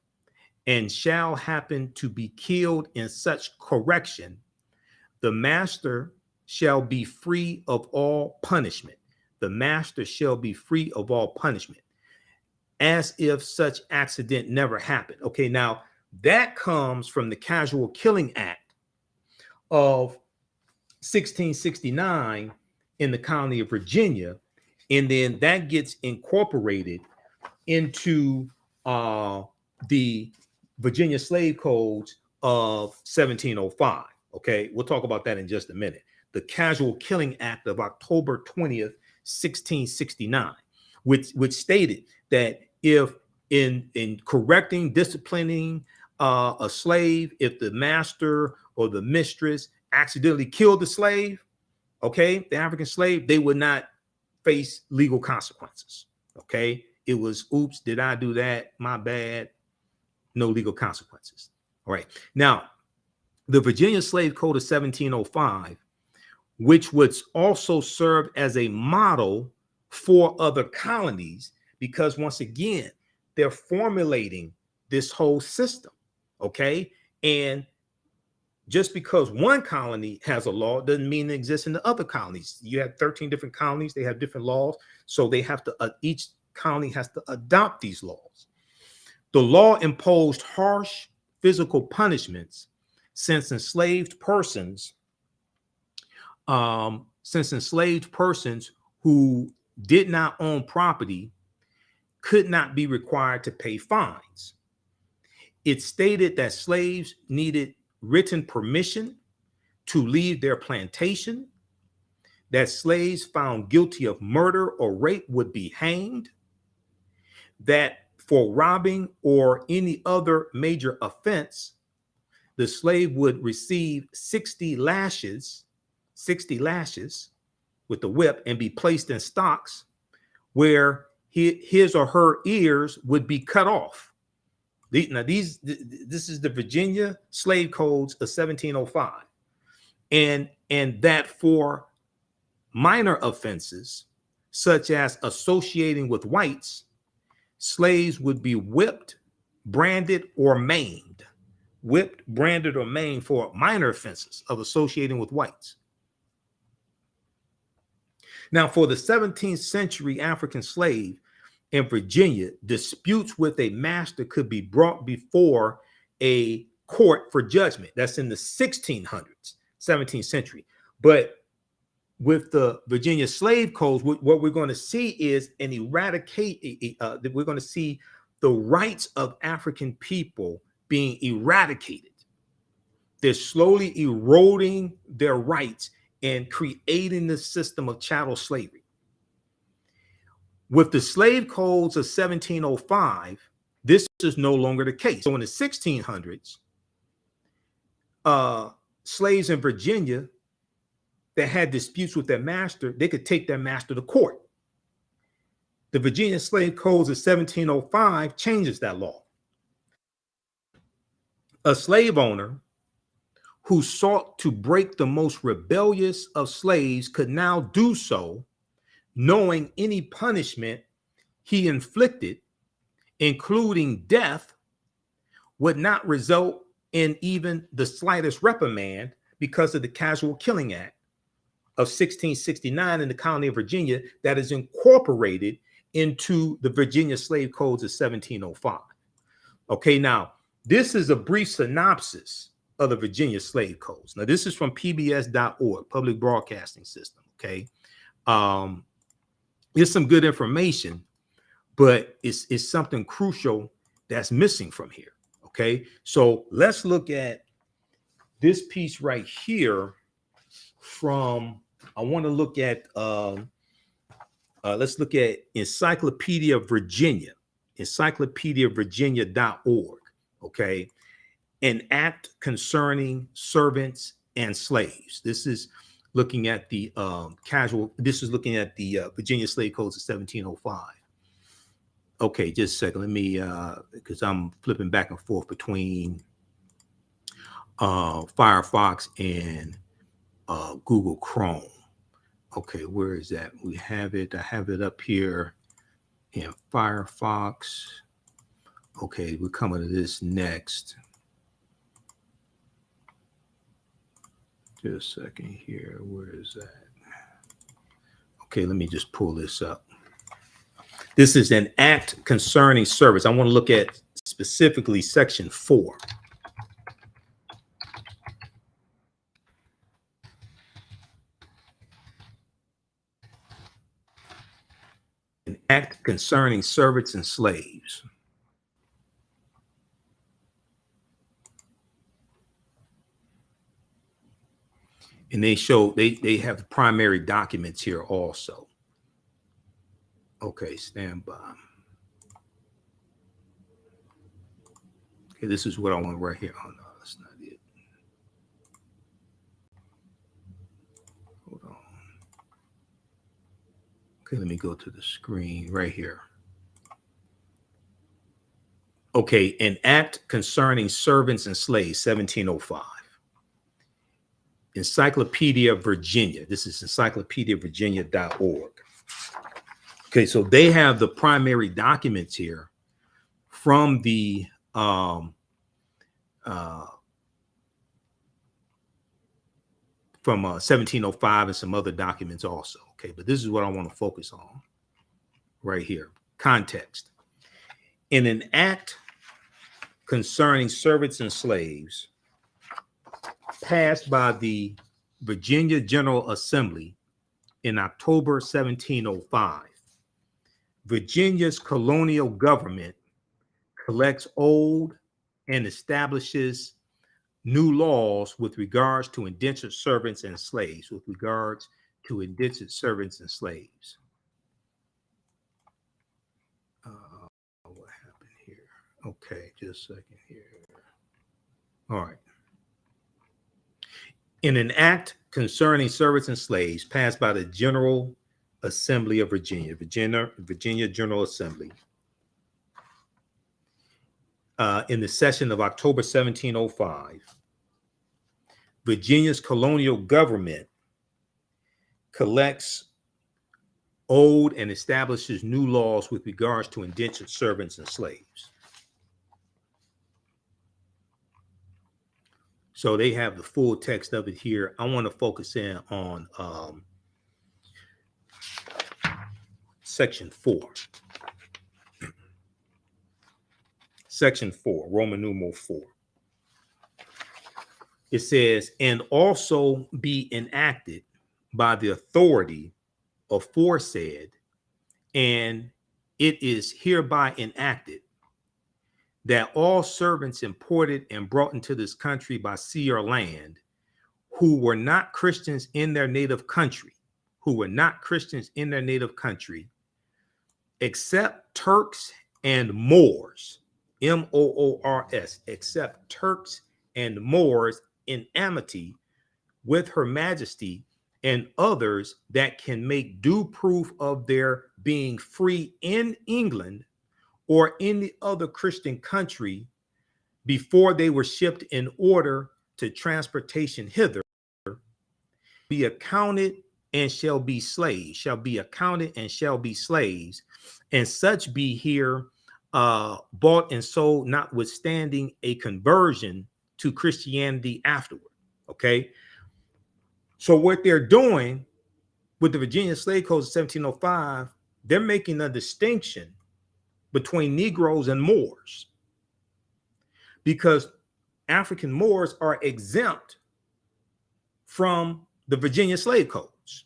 and shall happen to be killed in such correction, the master shall be free of all punishment. The master shall be free of all punishment, as if such accident never happened. Okay, now that comes from the Casual Killing Act of 1669 in the colony of Virginia, and then that gets incorporated into the Virginia slave codes of 1705. Okay, we'll talk about that in just a minute. The Casual Killing Act of October 20th, 1669, which stated that if in correcting, disciplining a slave, if the master or the mistress accidentally killed the slave, okay, the African slave, they would not face legal consequences. Okay, it was, oops, did I do that? My bad. No legal consequences. All right. Now, the Virginia Slave Code of 1705, which would also serve as a model for other colonies, because once again, they're formulating this whole system. Okay. And just because one colony has a law doesn't mean it exists in the other colonies. You have 13 different colonies. They have different laws. So they have to, each colony has to adopt these laws. The law imposed harsh physical punishments since enslaved persons who did not own property could not be required to pay fines. It stated that slaves needed written permission to leave their plantation, that slaves found guilty of murder or rape would be hanged, that for robbing or any other major offense, the slave would receive 60 lashes with the whip and be placed in stocks where his or her ears would be cut off. This is the Virginia slave codes of 1705. And that for minor offenses, such as associating with whites, slaves would be whipped, branded, or maimed. Whipped, branded, or maimed for minor offenses of associating with whites. Now, for the 17th century African slave in Virginia, disputes with a master could be brought before a court for judgment. That's in the 1600s, 17th century. But with the Virginia slave codes, what we're going to see is we're going to see the rights of African people being eradicated. They're slowly eroding their rights and creating the system of chattel slavery. With the slave codes of 1705, this is no longer the case. So in the 1600s, slaves in Virginia that had disputes with their master, they could take their master to court. The Virginia slave codes of 1705 changes that law. A slave owner who sought to break the most rebellious of slaves could now do so, knowing any punishment he inflicted, including death, would not result in even the slightest reprimand because of the Casual Killing Act of 1669 in the colony of Virginia that is incorporated into the Virginia slave codes of 1705. Okay, now this is a brief synopsis of the Virginia slave codes. Now this is from pbs.org, Public Broadcasting System. Okay, it's some good information, but it's something crucial that's missing from here. Okay, so let's look at this piece right here from, I want to look at, let's look at Encyclopedia Virginia, encyclopediavirginia.org. Okay, an act concerning servants and slaves. This is looking at the Virginia slave codes of 1705. Okay, just a second. Let me, because I'm flipping back and forth between Firefox and Google Chrome. Okay, where is that? We have it. I have it up here in Firefox. Okay, we're coming to this next. Just a second here. Where is that? Okay, let me just pull this up. This is an act concerning service. I want to look at specifically section 4. An act concerning servants and slaves. And they show they have the primary documents here also. Okay, stand by. Okay, this is what I want right here. Oh no, that's not it. Hold on. Okay, let me go to the screen right here. Okay, an act concerning servants and slaves, 1705. Encyclopedia Virginia. This is encyclopediavirginia.org. Okay, so they have the primary documents here from the from 1705 and some other documents also. Okay, but this is what I want to focus on right here. Context. In an act concerning servants and slaves passed by the Virginia General Assembly in October 1705, Virginia's colonial government collects old and establishes new laws with regards to indentured servants and slaves, What happened here? Okay, just a second here. All right. In an act concerning servants and slaves passed by the General Assembly of Virginia General Assembly, in the session of October 1705, Virginia's colonial government collects old and establishes new laws with regards to indentured servants and slaves. So they have the full text of it here. I want to focus in on section 4. Section 4, Roman numeral 4. It says, and also be enacted by the authority aforesaid, and it is hereby enacted that all servants imported and brought into this country by sea or land who were not Christians in their native country, except Turks and Moors, Moors, except Turks and Moors in amity with Her Majesty and others that can make due proof of their being free in England or any other Christian country before they were shipped in order to transportation hither, be accounted and shall be slaves, and such be here bought and sold, notwithstanding a conversion to Christianity afterward. Okay. So what they're doing with the Virginia Slave Code of 1705, they're making a distinction between Negroes and Moors, because African Moors are exempt from the Virginia slave codes.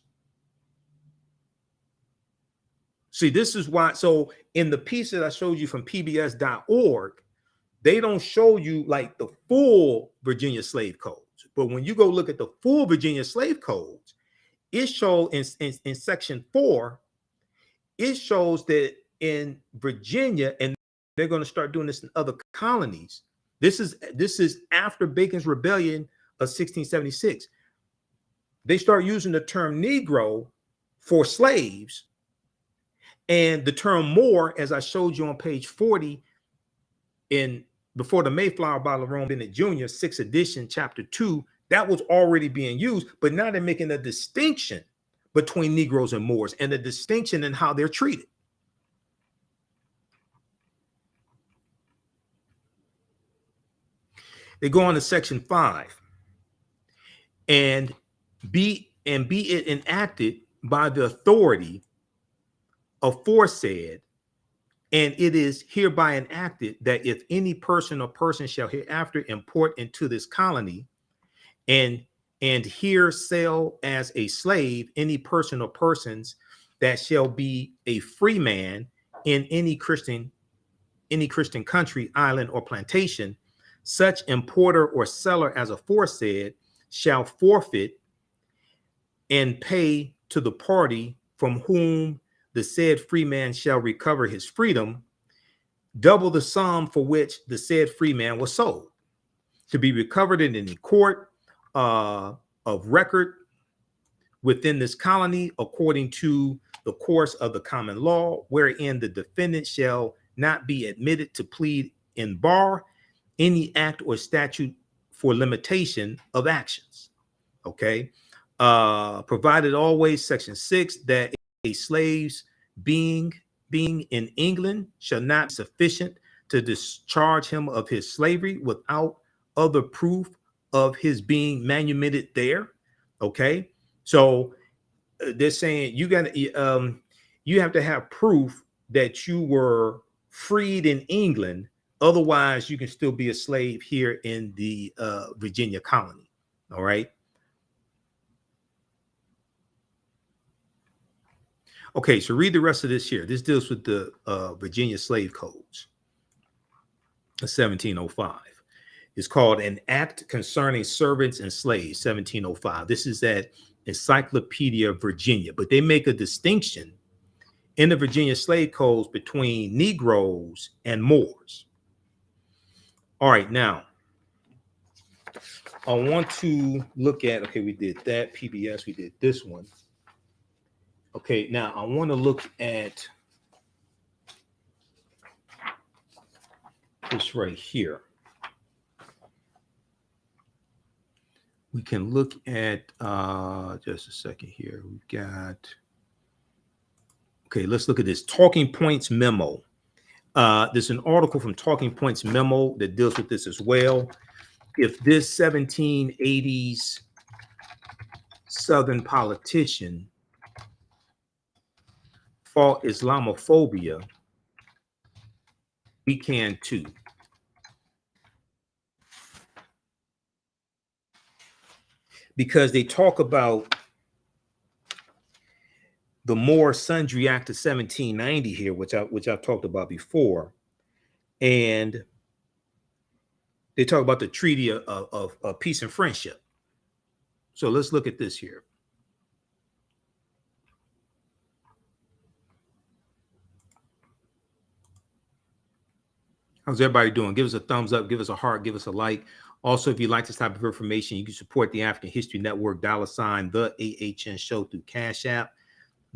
See, this is why. So in the piece that I showed you from pbs.org, they don't show you like the full Virginia slave codes. But when you go look at the full Virginia slave codes, it shows in section 4, it shows that in Virginia, and they're going to start doing this in other colonies. This is after Bacon's Rebellion of 1676. They start using the term Negro for slaves, And the term Moor, as I showed you on page 40 in Before the Mayflower by Lerone Bennett Jr., 6th edition, chapter 2, that was already being used, but now they're making a distinction between Negroes and Moors and a distinction in how they're treated. They go on to section 5, and be it enacted by the authority aforesaid, and it is hereby enacted that if any person or person shall hereafter import into this colony and here sell as a slave any person or persons that shall be a free man in any Christian country, island, or plantation, such importer or seller as aforesaid shall forfeit and pay to the party from whom the said free man shall recover his freedom double the sum for which the said free man was sold, to be recovered in any court of record within this colony according to the course of the common law, wherein the defendant shall not be admitted to plead in bar any act or statute for limitation of actions. Okay. Provided always, section 6, that a slave's being in England shall not be sufficient to discharge him of his slavery without other proof of his being manumitted there. Okay. So they're saying you have to have proof that you were freed in England. Otherwise, you can still be a slave here in the Virginia colony. All right. Okay, so read the rest of this here. This deals with the Virginia slave codes of 1705. It's called An Act Concerning Servants and Slaves, 1705. This is at Encyclopedia Virginia, but they make a distinction in the Virginia slave codes between Negroes and Moors. All right, now I want to look at, okay, we did that, PBS, we did this one. Okay, now I want to look at this right here. We can look at just a second here. We've got, okay, let's look at this Talking Points memo. There's an article from Talking Points memo that deals with this as well. If this 1780s Southern politician fought Islamophobia, we can too. Because they talk about the Moor Sundry Act of 1790 here, which I've talked about before, and they talk about the Treaty of Peace and Friendship. So let's look at this here. How's everybody doing? Give us a thumbs up, give us a heart, give us a like. Also, if you like this type of information, you can support the African History Network, $ the AHN Show through Cash App,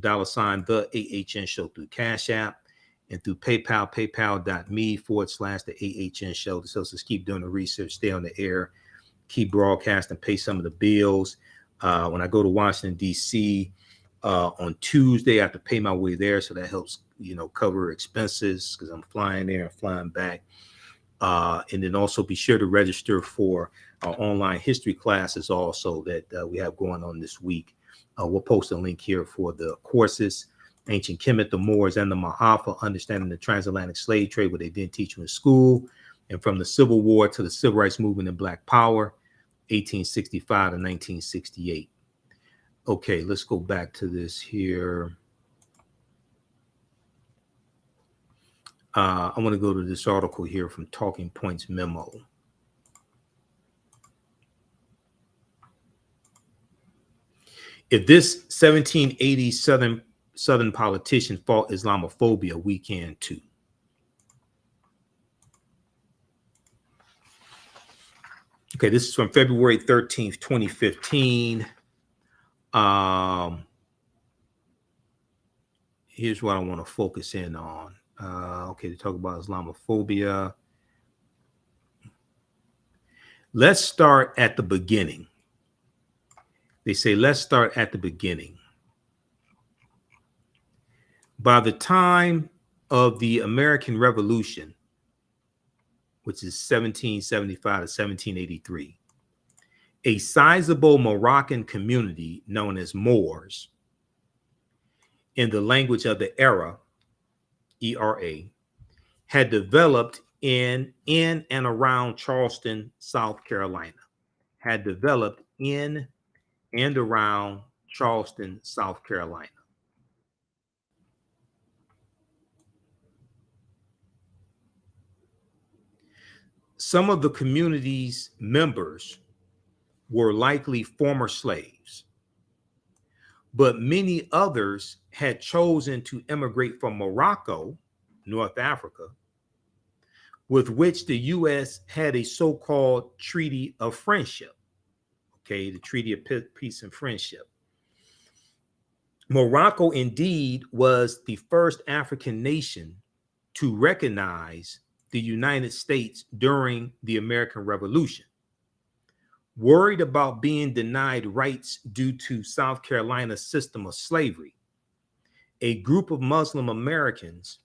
$ the AHN Show through Cash App, and through PayPal, paypal.me/the AHN Show. This helps us keep doing the research, stay on the air, keep broadcasting, pay some of the bills. When I go to Washington, D.C. On Tuesday, I have to pay my way there. So that helps, cover expenses because I'm flying there and flying back. And then also be sure to register for our online history classes also that we have going on this week. We'll post a link here for the courses, Ancient Kemet, the Moors, and the Mahafa, Understanding the Transatlantic Slave Trade, what they didn't teach you in school, and from the Civil War to the Civil Rights Movement and Black Power, 1865 to 1968. Okay, let's go back to this here. I want to go to this article here from Talking Points memo. If this 1780 Southern politician fought Islamophobia, we can too. Okay, this is from February 13th, 2015. here's what I want to focus in on. Okay, to talk about Islamophobia. Let's start at the beginning. They say, let's start at the beginning. By the time of the American Revolution, which is 1775 to 1783, a sizable Moroccan community known as Moors, in the language of the era, ERA, had developed in and around Charleston, South Carolina. Had developed in and around Charleston, South Carolina. Some of the community's members were likely former slaves, but many others had chosen to immigrate from Morocco, North Africa, with which the U.S. had a so-called Treaty of Friendship. Okay, the Treaty of Peace and Friendship. Morocco indeed was the first African nation to recognize the United States during the American Revolution. Worried about being denied rights due to South Carolina's system of slavery, a group of Muslim Americans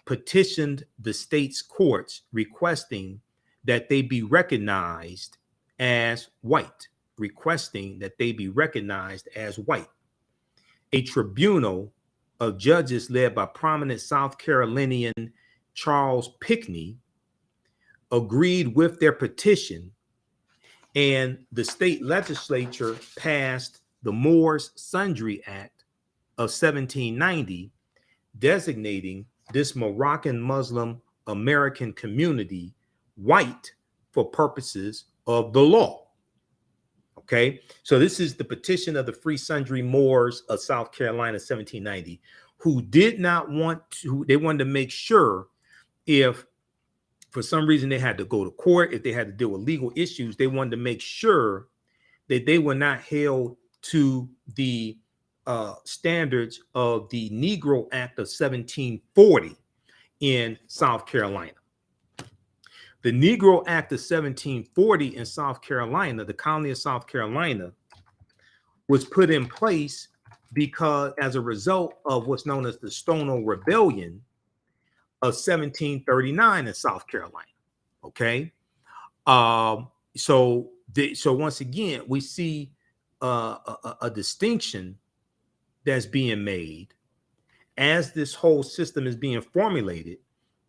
petitioned the state's courts requesting that they be recognized as white, A tribunal of judges led by prominent South Carolinian Charles Pinckney agreed with their petition, and the state legislature passed the Moor Sundry Act of 1790, designating this Moroccan Muslim American community white for purposes of the law. Okay, so this is the petition of the Free Sundry Moors of South Carolina, 1790, who did not want to, they wanted to make sure if for some reason they had to go to court, if they had to deal with legal issues, they wanted to make sure that they were not held to the standards of the Negro Act of 1740 in South Carolina. The Negro Act of 1740 in South Carolina, the colony of South Carolina, was put in place because as a result of what's known as the Stono Rebellion of 1739 in South Carolina. Okay, so once again we see a distinction that's being made as this whole system is being formulated.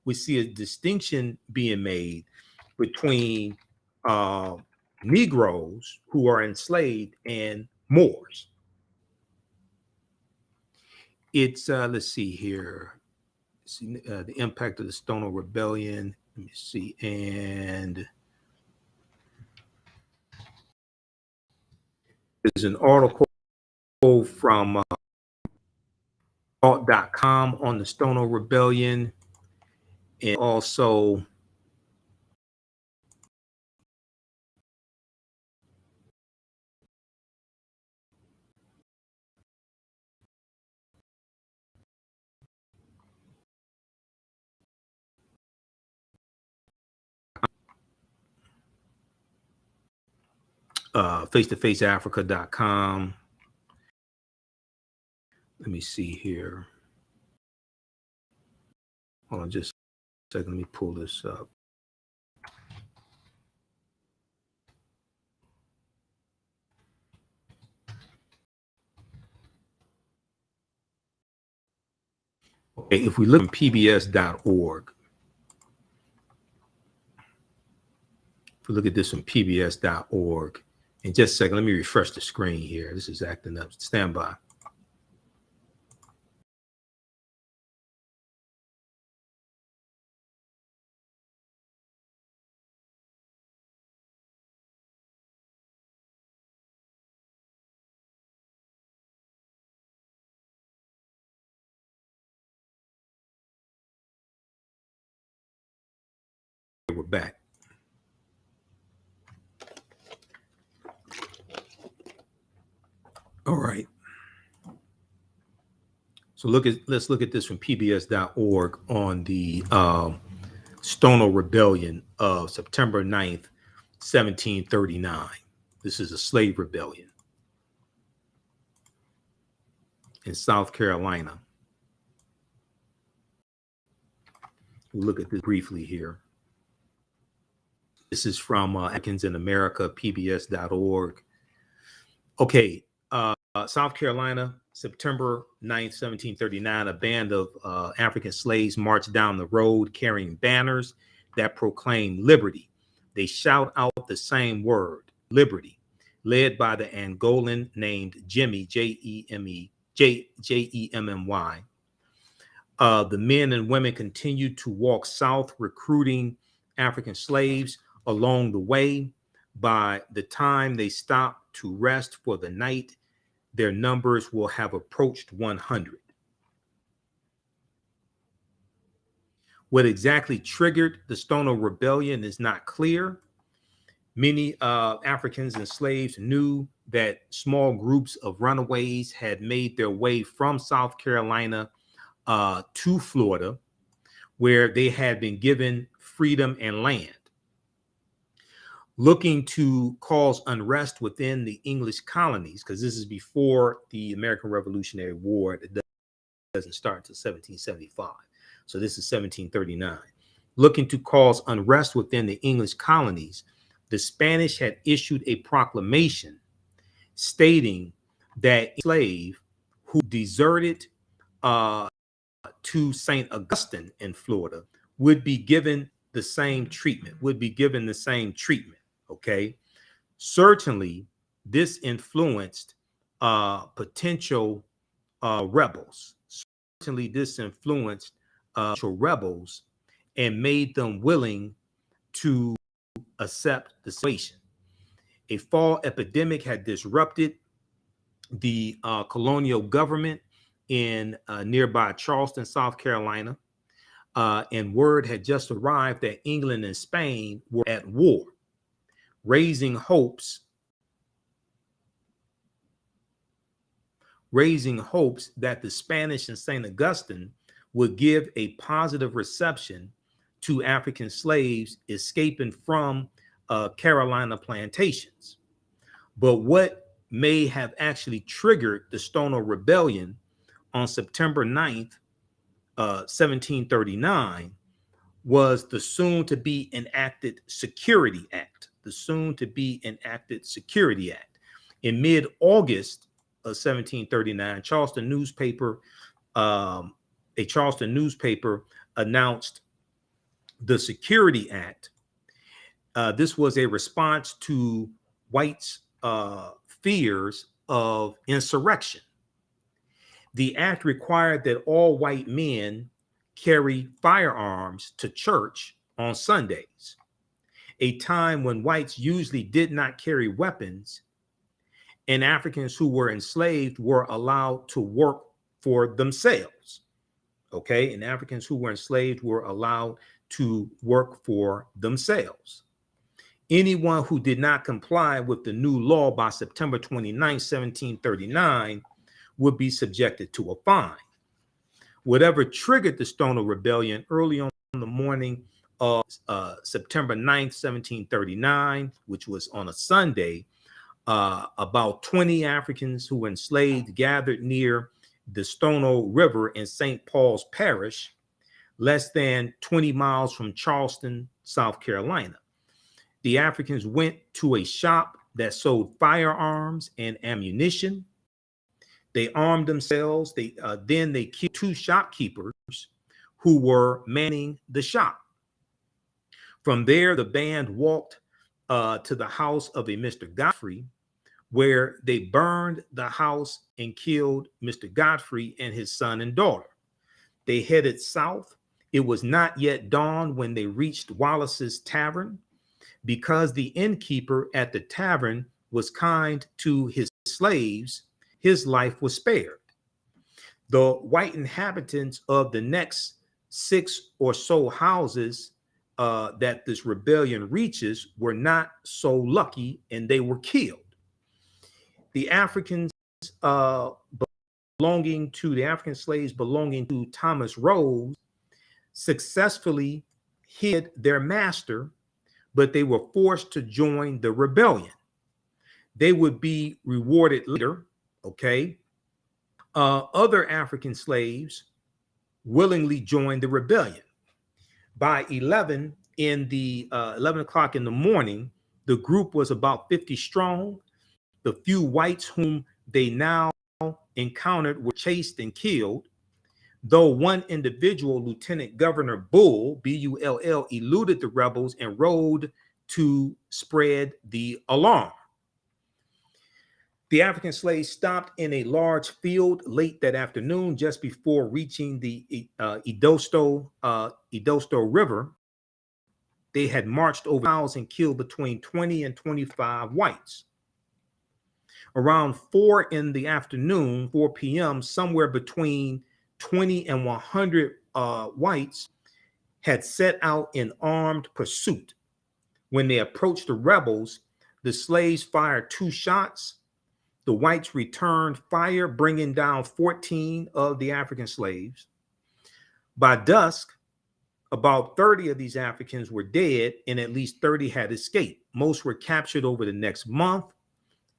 We see a distinction being made between Negroes who are enslaved and Moors. It's let's see here. See the impact of the Stono Rebellion. Let me see, and there's an article from .com on the Stono Rebellion, and also face-to-faceafrica.com. Let me see here. Hold on just a second. Let me pull this up. Okay, if we look at pbs.org, if we look at this on pbs.org, in just a second, let me refresh the screen here. This is acting up. Stand by. We're back. All right. So let's look at this from pbs.org on the Stono Rebellion of September 9th, 1739. This is a slave rebellion in South Carolina. We'll look at this briefly here. This is from Africans in America, pbs.org. Okay, South Carolina, September 9th, 1739, a band of African slaves marched down the road carrying banners that proclaim liberty. They shout out the same word, liberty, led by the Angolan named Jemmy, Jemmy. The men and women continued to walk south, recruiting African slaves along the way. By the time they stopped to rest for the night, their numbers will have approached 100. What exactly triggered the Stono Rebellion is not clear. Many Africans and slaves knew that small groups of runaways had made their way from South Carolina to Florida, where they had been given freedom and land. Looking to cause unrest within the English colonies, because this is before the American Revolutionary War. It doesn't start until 1775. So this is 1739. Looking to cause unrest within the English colonies, the Spanish had issued a proclamation stating that slaves who deserted to St. Augustine in Florida would be given the same treatment, Okay. Certainly, this influenced potential rebels. And made them willing to accept the situation. A fall epidemic had disrupted the colonial government in nearby Charleston, South Carolina, and word had just arrived that England and Spain were at war, raising hopes that the Spanish and St. Augustine would give a positive reception to African slaves escaping from Carolina plantations. But what may have actually triggered the Stono Rebellion on September 9th, 1739, was the soon-to-be enacted Security Act. In mid-August of 1739, a Charleston newspaper announced the Security Act. This was a response to whites' fears of insurrection. The act required that all white men carry firearms to church on Sundays, a time when whites usually did not carry weapons, and Africans who were enslaved were allowed to work for themselves. Okay, and Africans who were enslaved were allowed to work for themselves. Anyone who did not comply with the new law by September 29, 1739, would be subjected to a fine. Whatever triggered the Stono Rebellion early on the morning of September 9th, 1739, which was on a Sunday, about 20 Africans who were enslaved gathered near the Stono River in St. Paul's Parish, less than 20 miles from Charleston, South Carolina. The Africans went to a shop that sold firearms and ammunition. They armed themselves. Then they killed 2 shopkeepers who were manning the shop. From there, the band walked to the house of a Mr. Godfrey, where they burned the house and killed Mr. Godfrey and his son and daughter. They headed south. It was not yet dawn when they reached Wallace's Tavern. Because the innkeeper at the tavern was kind to his slaves, his life was spared. The white inhabitants of the next 6 or so houses that this rebellion reaches were not so lucky, and they were killed. The Africans belonging to the African slaves belonging to Thomas Rose successfully hid their master, but they were forced to join the rebellion. They would be rewarded later, okay? Other African slaves willingly joined the rebellion. By 11 in the 11 o'clock in the morning, the group was about 50 strong. The few whites whom they now encountered were chased and killed, though one individual, Lieutenant Governor Bull, Bull, eluded the rebels and rode to spread the alarm. The African slaves stopped in a large field late that afternoon, just before reaching the Edosto River. They had marched over miles and killed between 20 and 25 whites. Around 4 in the afternoon, 4 p.m., somewhere between 20 and 100 whites had set out in armed pursuit. When they approached the rebels, the slaves fired 2 shots. The whites returned fire, bringing down 14 of the African slaves. By dusk, about 30 of these Africans were dead, and at least 30 had escaped. Most were captured over the next month,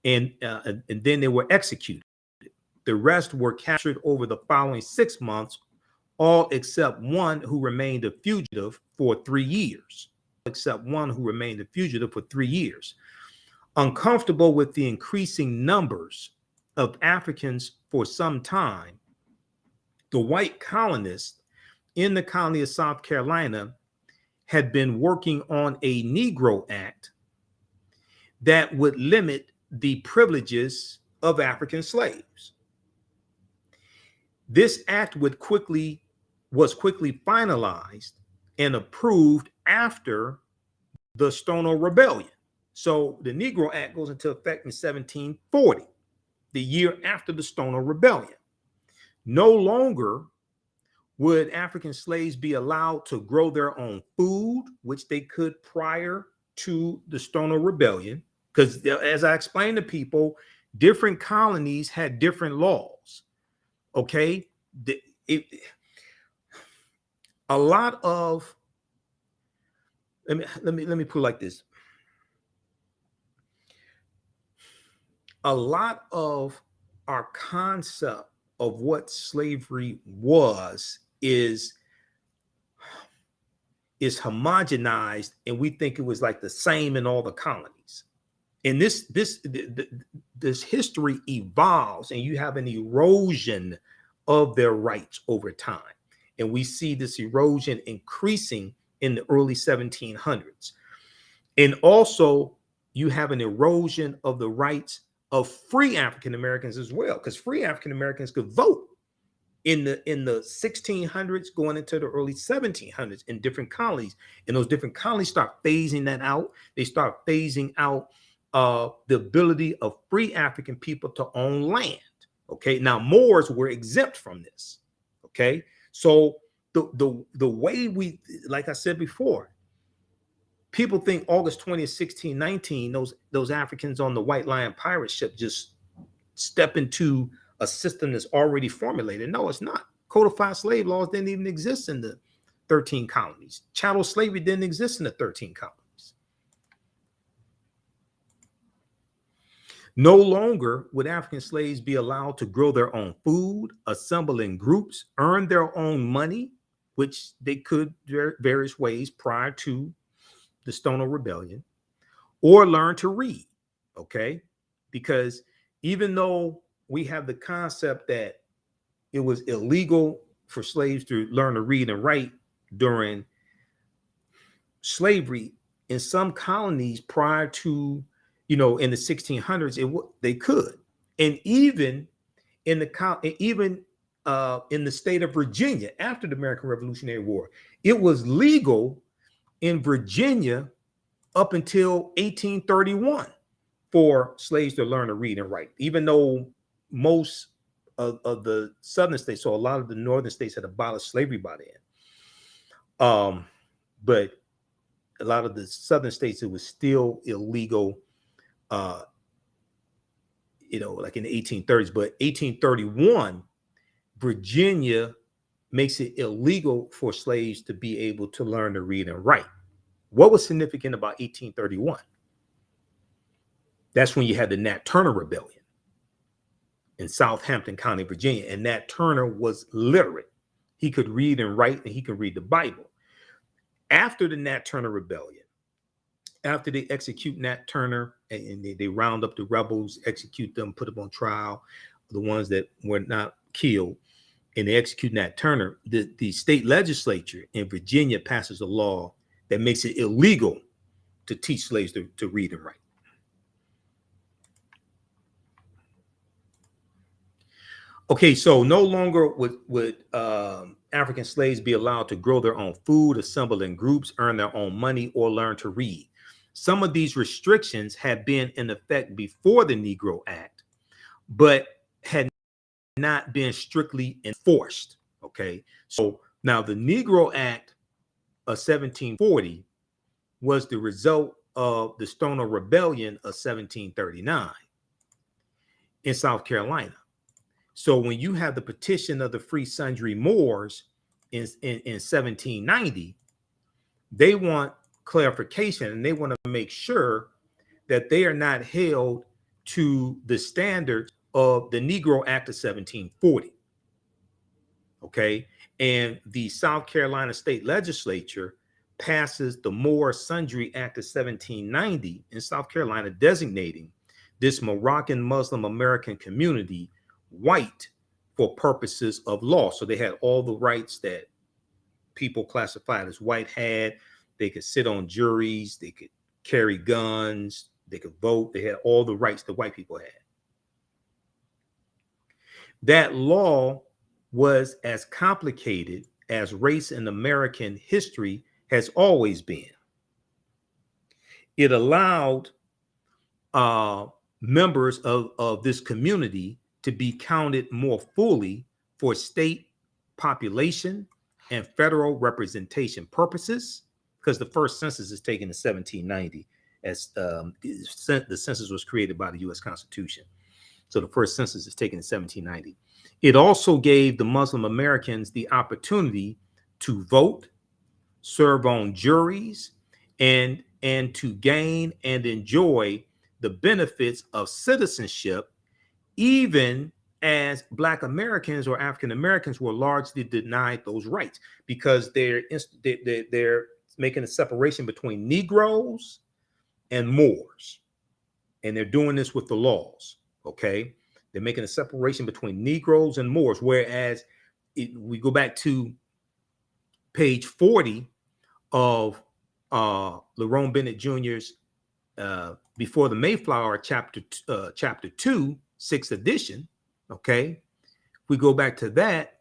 and then they were executed. The rest were captured over the following 6 months, all except one who remained a fugitive for 3 years. Uncomfortable with the increasing numbers of Africans for some time, the white colonists in the colony of South Carolina had been working on a Negro Act that would limit the privileges of African slaves. This act was quickly finalized and approved after the Stono Rebellion. So the Negro Act goes into effect in 1740, the year after the Stono Rebellion. No longer would African slaves be allowed to grow their own food, which they could prior to the Stono Rebellion, because as I explained to people, different colonies had different laws. Okay, a lot of let me put it like this. A lot of our concept of what slavery was is homogenized, and we think it was like the same in all the colonies. And this history evolves, and you have an erosion of their rights over time. And we see this erosion increasing in the early 1700s. And also you have an erosion of the rights of free African Americans as well, because free African Americans could vote in the 1600s going into the early 1700s in different colonies. And those different colonies start phasing that out. They start phasing out the ability of free African people to own land. Okay, now Moors were exempt from this. Okay, so the way we, like I said before, people think August 20th, 1619, those Africans on the White Lion pirate ship just step into a system that's already formulated. No, it's not. Codified slave laws didn't even exist in the 13 colonies. Chattel slavery didn't exist in the 13 colonies. No longer would African slaves be allowed to grow their own food, assemble in groups, earn their own money, which they could various ways prior to the Stono Rebellion, or learn to read. Okay, because even though we have the concept that it was illegal for slaves to learn to read and write during slavery, in some colonies prior to, in the 1600s, they could. And even in the state of Virginia after the American Revolutionary War, it was legal in Virginia up until 1831 for slaves to learn to read and write, even though most of the southern states, so a lot of the northern states, had abolished slavery by then. But a lot of the southern states, it was still illegal like in the 1830s. But 1831, Virginia makes it illegal for slaves to be able to learn to read and write. What was significant about 1831? That's when you had the Nat Turner Rebellion in Southampton County, Virginia. And Nat Turner was literate. He could read and write, and he could read the Bible. After the Nat Turner Rebellion, after they execute Nat Turner and they round up the rebels, execute them, put them on trial, the ones that were not killed, and they execute Nat Turner, the state legislature in Virginia passes a law that makes it illegal to teach slaves to read and write. Okay, so no longer would African slaves be allowed to grow their own food, assemble in groups, earn their own money, or learn to read. Some of these restrictions had been in effect before the Negro Act, but had not been strictly enforced. Okay, so now the Negro Act of 1740 was the result of the Stono Rebellion of 1739 in South Carolina. So when you have the petition of the free sundry Moors in 1790, they want clarification, and they want to make sure that they are not held to the standards of the Negro Act of 1740. Okay, and the South Carolina state legislature passes the Moor Sundry Act of 1790 in South Carolina, designating this Moroccan Muslim American community white for purposes of law. So they had all the rights that people classified as white had. They could sit on juries, they could carry guns, they could vote. They had all the rights that white people had. That law was as complicated as race in American history has always been. It allowed members of this community to be counted more fully for state population and federal representation purposes, because the first census is taken in 1790, as the census was created by the U.S. Constitution. So the first census is taken in 1790. It also gave the Muslim Americans the opportunity to vote, serve on juries, and to gain and enjoy the benefits of citizenship, even as Black Americans or African Americans were largely denied those rights, because they're making a separation between Negroes and Moors, and they're doing this with the laws. Okay, they're making a separation between Negroes and Moors, whereas we go back to page 40 of Lerone Bennett Jr.'s Before the Mayflower, chapter 2, 6th edition. Okay, if we go back to that,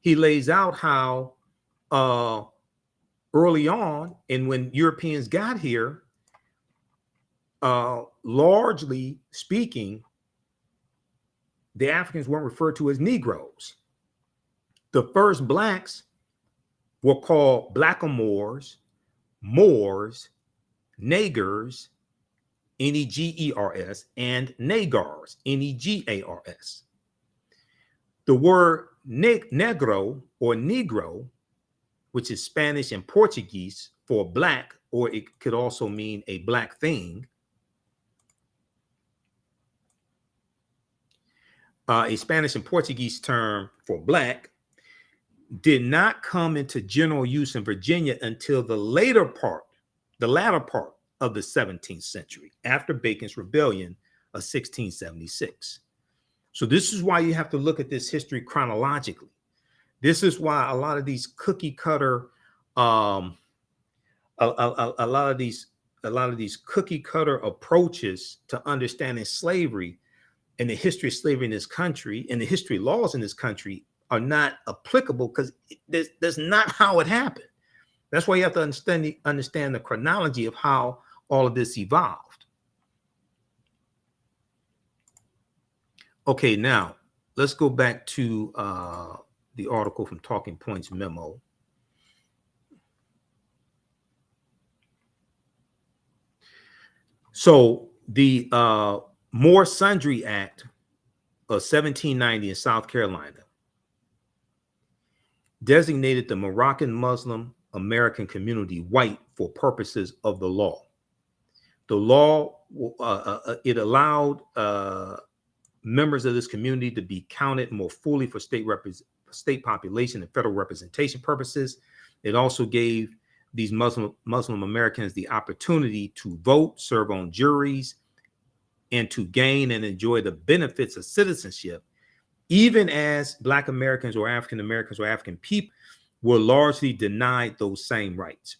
he lays out how early on, and when Europeans got here, largely speaking, the Africans weren't referred to as Negroes. The first Blacks were called Blackamoors, Moors, Negers, Negers, and Negars, Negars. The word negro or negro, which is Spanish and Portuguese for black, or it could also mean a black thing, a Spanish and Portuguese term for black, did not come into general use in Virginia until the latter part of the 17th century, after Bacon's Rebellion of 1676. So this is why you have to look at this history chronologically. This is why a lot of these cookie cutter, a lot of these cookie cutter approaches to understanding slavery and the history of slavery in this country and the history laws in this country are not applicable, because that's not how it happened. That's why you have to understand the chronology of how all of this evolved. Okay, now let's go back to the article from Talking Points Memo. So the Moor Sundry Act of 1790 in South Carolina designated the Moroccan Muslim American community white for purposes of the law. The law, it allowed members of this community to be counted more fully for state population and federal representation purposes. It also gave these Muslim Americans the opportunity to vote, serve on juries, and to gain and enjoy the benefits of citizenship, even as Black Americans or African Americans or African people were largely denied those same rights.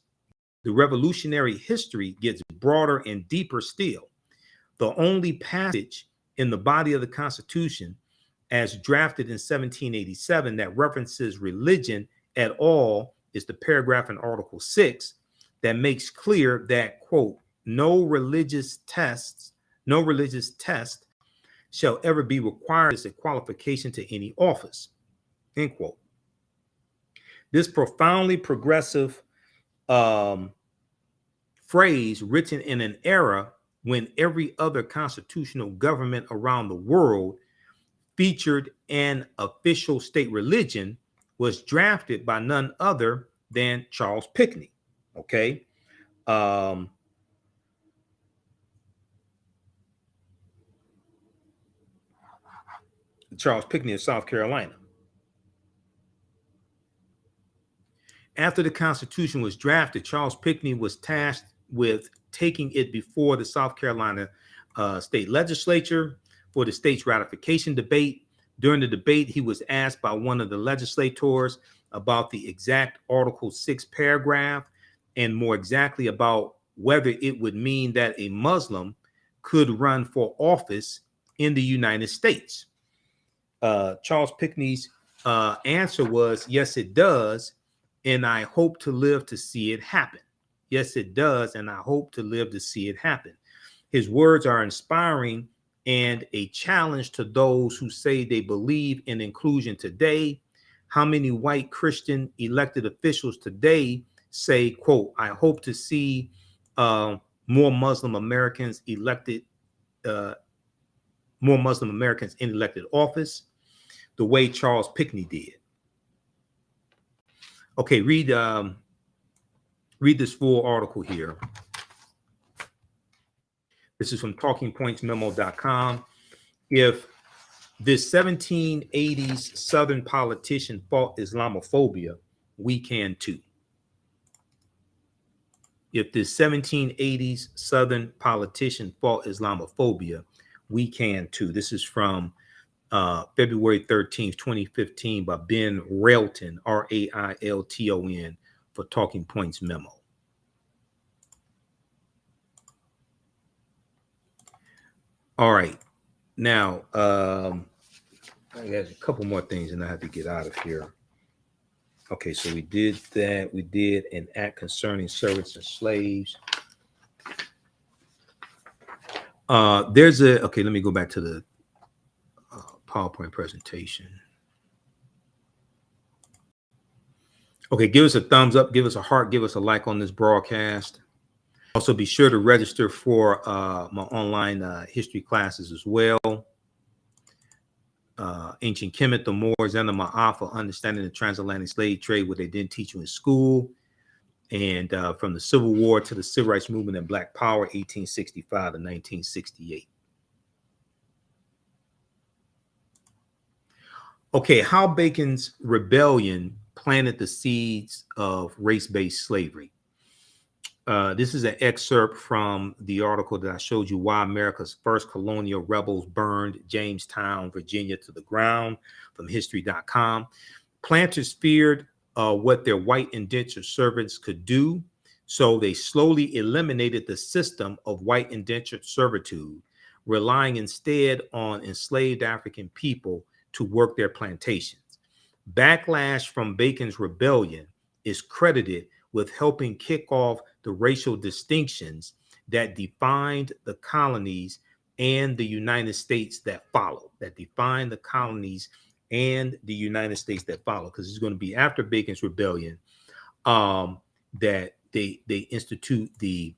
The revolutionary history gets broader and deeper still. The only passage in the body of the Constitution, as drafted in 1787, that references religion at all is the paragraph in Article 6 that makes clear that, quote, no religious test shall ever be required as a qualification to any office, end quote. This profoundly progressive phrase, written in an era when every other constitutional government around the world featured an official state religion, was drafted by none other than Charles Pinckney. Okay. Charles Pinckney of South Carolina. After the Constitution was drafted, Charles Pinckney was tasked with taking it before the South Carolina state legislature for the state's ratification debate. During the debate, he was asked by one of the legislators about the exact Article 6 paragraph, and more exactly about whether it would mean that a Muslim could run for office in the United States. Charles Pinckney's answer was, yes, it does, and I hope to live to see it happen. Yes, it does, and I hope to live to see it happen. His words are inspiring and a challenge to those who say they believe in inclusion today. How many white Christian elected officials today say, quote, I hope to see more Muslim Americans elected, more Muslim Americans in elected office, the way Charles Pinckney did. Okay, read this full article here. This is from talkingpointsmemo.com. If this 1780s Southern politician fought Islamophobia, we can too. If this 1780s Southern politician fought Islamophobia, we can too. This is from February 13th, 2015 by Ben Railton, Railton, for Talking Points Memo. All right. Now, there's a couple more things and I have to get out of here. Okay, so we did that. We did an act concerning servants and slaves. Okay, let me go back to the PowerPoint presentation. Okay, give us a thumbs up, give us a heart, give us a like on this broadcast. Also, be sure to register for my online history classes as well. Ancient Kemet, the Moors, and the Ma'afa, understanding the transatlantic slave trade, what they didn't teach you in school. And from the Civil War to the Civil Rights Movement and Black Power, 1865 to 1968. Okay, how Bacon's rebellion planted the seeds of race-based slavery. This is an excerpt from the article that I showed you, Why America's First Colonial Rebels Burned Jamestown, Virginia to the Ground, from history.com. Planters feared what their white indentured servants could do, so they slowly eliminated the system of white indentured servitude, relying instead on enslaved African people to work their plantations. Backlash from Bacon's rebellion is credited with helping kick off the racial distinctions that defined the colonies and the United States that followed, because it's going to be after Bacon's rebellion that they institute the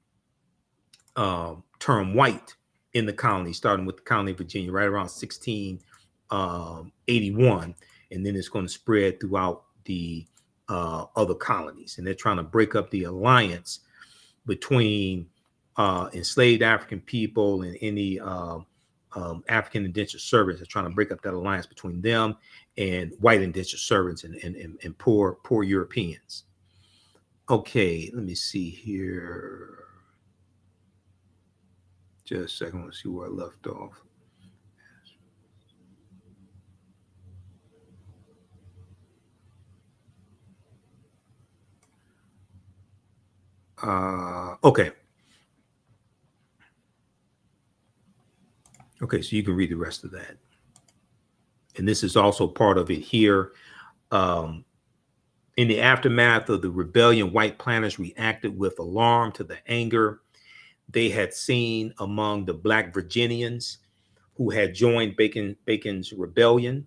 term white in the colony, starting with the colony of Virginia right around 1681, and then it's going to spread throughout the other colonies. And they're trying to break up the alliance between enslaved African people and any African indentured servants. Are trying to break up that alliance between them and white indentured servants and poor Europeans. Okay, let me see here. Just a second. Let's see where I left off. Okay. Okay, so you can read the rest of that. And this is also part of it here. In the aftermath of the rebellion, white planters reacted with alarm to the anger they had seen among the Black Virginians who had joined Bacon's rebellion.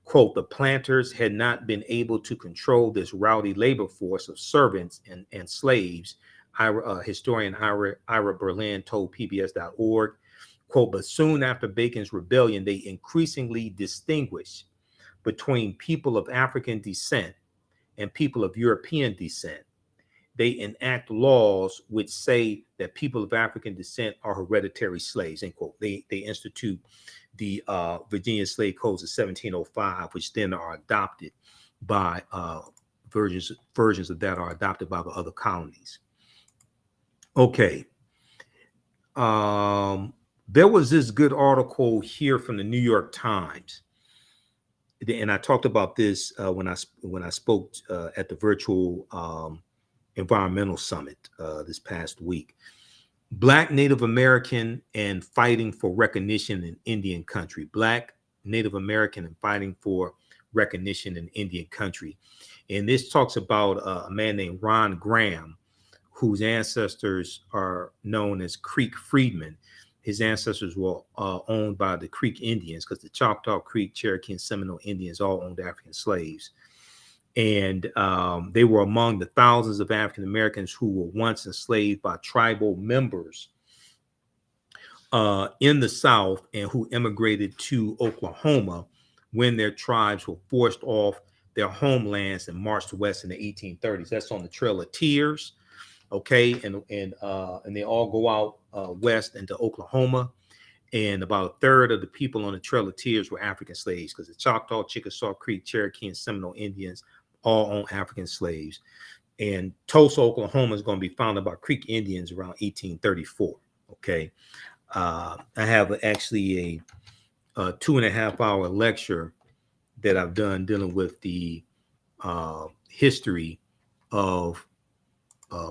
Quote, the planters had not been able to control this rowdy labor force of servants and slaves, historian Ira Berlin told PBS.org. Quote, but soon after Bacon's rebellion, they increasingly distinguished between people of African descent and people of European descent. They enact laws which say that people of African descent are hereditary slaves, end quote. They institute the Virginia Slave Codes of 1705, which then are adopted by versions of that are adopted by the other colonies. Okay. There was this good article here from the New York Times, and I talked about this when I spoke at the virtual environmental summit this past week. Black Native American and fighting for recognition in Indian country. Black Native American and fighting for recognition in Indian country. And this talks about a man named Ron Graham, whose ancestors are known as Creek freedmen. His ancestors were owned by the Creek Indians, because the Choctaw, Creek, Cherokee, and Seminole Indians all owned African slaves. And they were among the thousands of African Americans who were once enslaved by tribal members in the South and who immigrated to Oklahoma when their tribes were forced off their homelands and marched west in the 1830s. That's on the Trail of Tears. Okay, and they all go out west into Oklahoma, and about a third of the people on the Trail of Tears were African slaves, because the Choctaw, Chickasaw, Creek, Cherokee, and Seminole Indians all own African slaves. And Tulsa, Oklahoma is going to be founded by Creek Indians around 1834. Okay, I have actually a 2.5-hour lecture that I've done dealing with the history of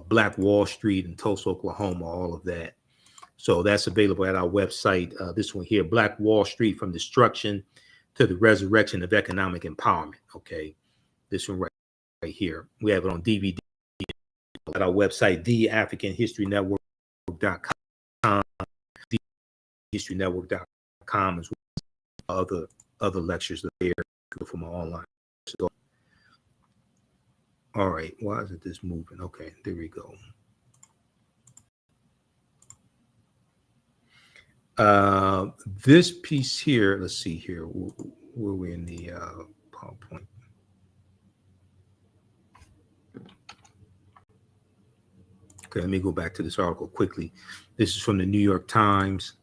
Black Wall Street and Tulsa, Oklahoma, all of that. So that's available at our website. This one here, Black Wall Street from Destruction to the Resurrection of Economic Empowerment. Okay, this one right here. We have it on DVD at our website, TheAfricanHistoryNetwork.com, TheHistoryNetwork.com, as well as other lectures there from my online. So, all right, why isn't this moving? Okay, there we go. This piece here, let's see here, where we're in the PowerPoint. Okay, let me go back to this article quickly. This is from the New York Times.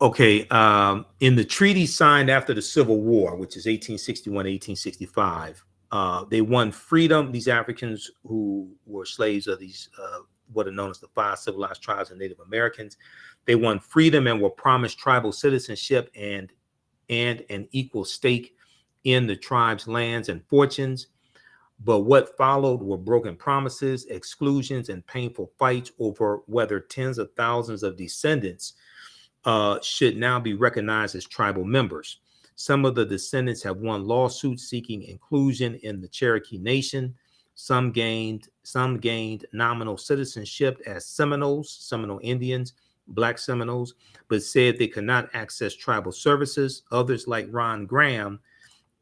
Okay, in the treaty signed after the Civil War, which is 1861, 1865, they won freedom. These Africans who were slaves of these what are known as the 5 civilized tribes of Native Americans, they won freedom and were promised tribal citizenship and an equal stake in the tribe's lands and fortunes. But what followed were broken promises, exclusions, and painful fights over whether tens of thousands of descendants should now be recognized as tribal members. Some of the descendants have won lawsuits seeking inclusion in the Cherokee Nation. Some gained nominal citizenship as Seminoles, Seminole Indians, Black Seminoles, but said they could not access tribal services. Others, like Ron Graham,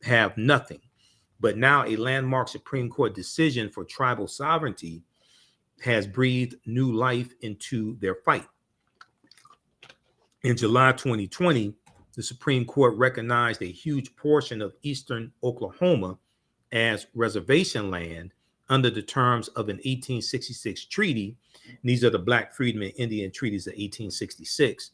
have nothing. But now a landmark Supreme Court decision for tribal sovereignty has breathed new life into their fight. In July 2020, the Supreme Court recognized a huge portion of eastern Oklahoma as reservation land under the terms of an 1866 treaty. And these are the Black Freedmen Indian Treaties of 1866.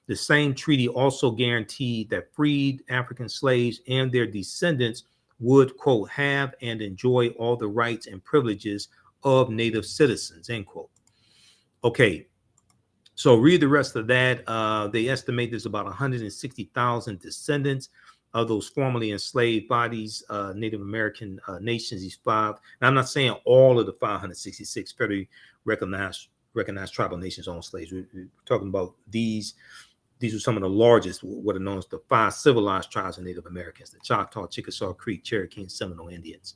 The same treaty also guaranteed that freed African slaves and their descendants would, quote, have and enjoy all the rights and privileges of native citizens, end quote. Okay, so read the rest of that. They estimate there's about 160,000 descendants of those formerly enslaved bodies, Native American nations, these five. Now, I'm not saying all of the 566 federally recognized tribal nations own slaves. We're talking about these. These are some of the largest, what are known as the five civilized tribes of Native Americans: the Choctaw, Chickasaw, Creek, Cherokee, and Seminole Indians.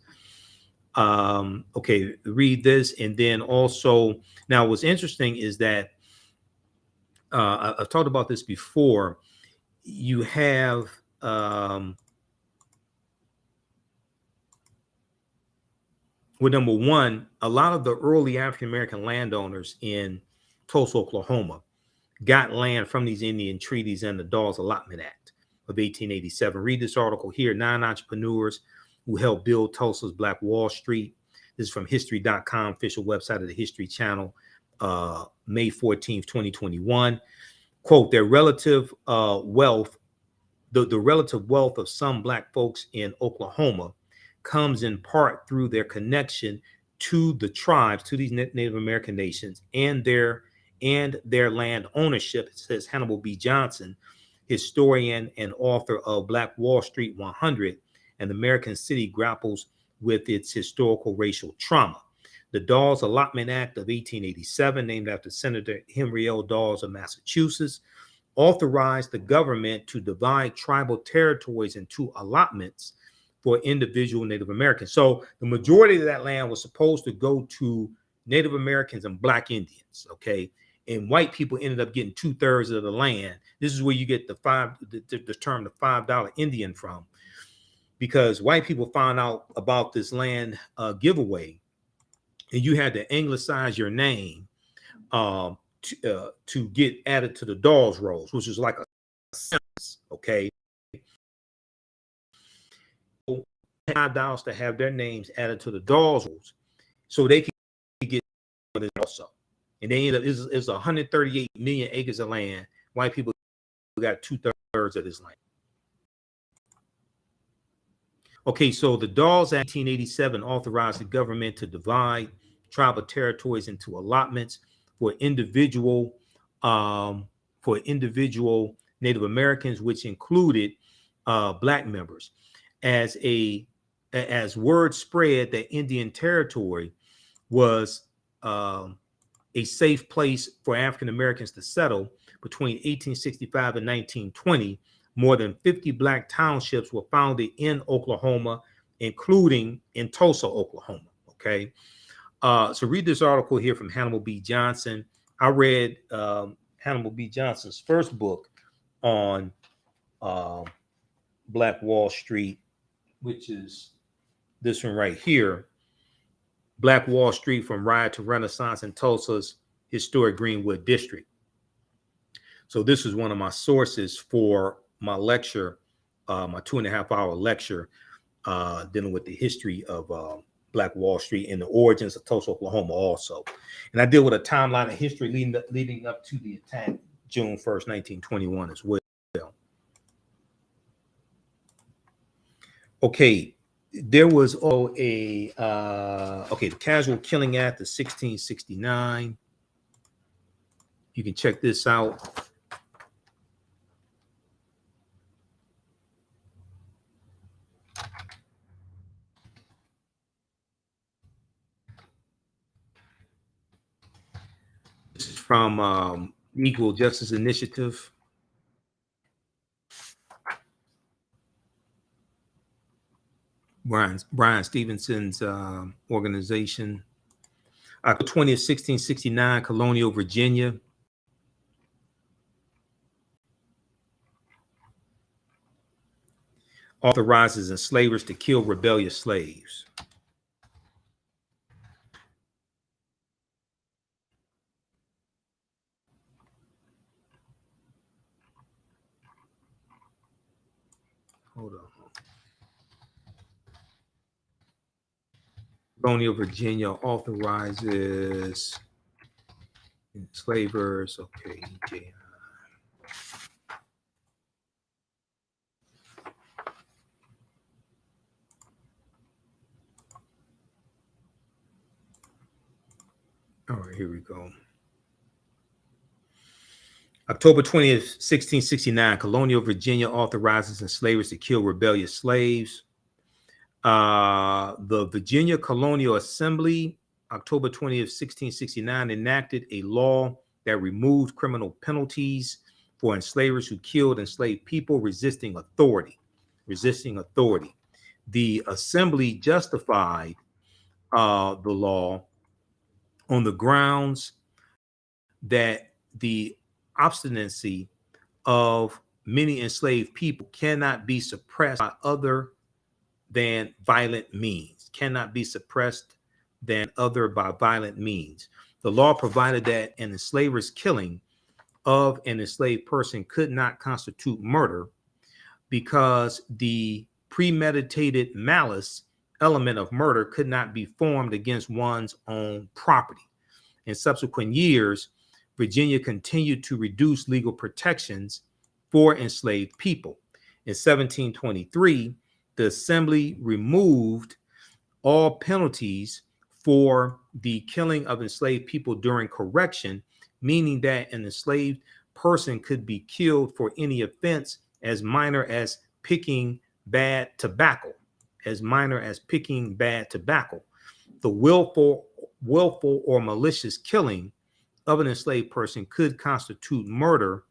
Okay, read this. And then also, now what's interesting is that I've talked about this before. You have well, number one, a lot of the early African American landowners in Tulsa, Oklahoma, got land from these Indian treaties and the Dawes Allotment Act of 1887. Read this article here: 9 entrepreneurs who helped build Tulsa's Black Wall Street. This is from history.com, official website of the History Channel, May 14th, 2021. Quote, their relative wealth, the relative wealth of some Black folks in Oklahoma comes in part through their connection to the tribes, to these Native American nations, and their land ownership, says Hannibal B. Johnson, historian and author of Black Wall Street 100, and the American City grapples with its historical racial trauma. The Dawes Allotment Act of 1887, named after Senator Henry L. Dawes of Massachusetts, authorized the government to divide tribal territories into allotments for individual Native Americans. So the majority of that land was supposed to go to Native Americans and Black Indians, okay? And white people ended up getting 2/3 of the land. This is where you get the term the $5 Indian from, because white people found out about this land giveaway, and you had to anglicize your name to get added to the Dawes rolls, which is like a census, okay? $5 to have their names added to the Dawes rolls, so they could get it also. And they ended up, it's 138 million acres of land. White people got 2/3 of this land. Okay, so the Dawes Act 1887 authorized the government to divide tribal territories into allotments for individual Native Americans, which included Black members. As word spread that Indian Territory was a safe place for African Americans to settle, between 1865 and 1920, more than 50 Black townships were founded in Oklahoma, including in Tulsa, Oklahoma. Okay. So read this article here from Hannibal B. Johnson. I read Hannibal B. Johnson's first book on Black Wall Street, which is this one right here, Black Wall Street from Riot to Renaissance in Tulsa's historic Greenwood District. So this is one of my sources for my lecture, my 2.5-hour lecture dealing with the history of Black Wall Street and the origins of Tulsa, Oklahoma also. And I deal with a timeline of history leading up to the attack June 1st, 1921 as well. Okay, there was the Casual Killing Act of 1669. You can check this out. This is from Equal Justice Initiative. Brian Stevenson's organization. October 20th, 1669, Colonial Virginia. Authorizes enslavers to kill rebellious slaves. Hold on. Colonial Virginia authorizes enslavers. Okay, EJ. All right, here we go. October 20th, 1669, colonial Virginia authorizes enslavers to kill rebellious slaves. The Virginia Colonial Assembly, October 20th, 1669, enacted a law that removed criminal penalties for enslavers who killed enslaved people resisting authority. The assembly justified the law on the grounds that the obstinacy of many enslaved people cannot be suppressed by other than violent means, by violent means. The law provided that an enslaver's killing of an enslaved person could not constitute murder because the premeditated malice element of murder could not be formed against one's own property. In subsequent years, Virginia continued to reduce legal protections for enslaved people. In 1723, the Assembly removed all penalties for the killing of enslaved people during correction, meaning that an enslaved person could be killed for any offense as minor as picking bad tobacco. The willful or malicious killing of an enslaved person could constitute murder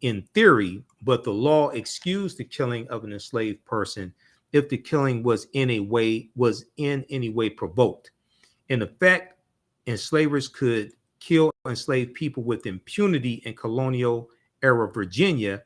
in theory, but the law excused the killing of an enslaved person if the killing was in any way provoked. In effect, enslavers could kill enslaved people with impunity in colonial era Virginia,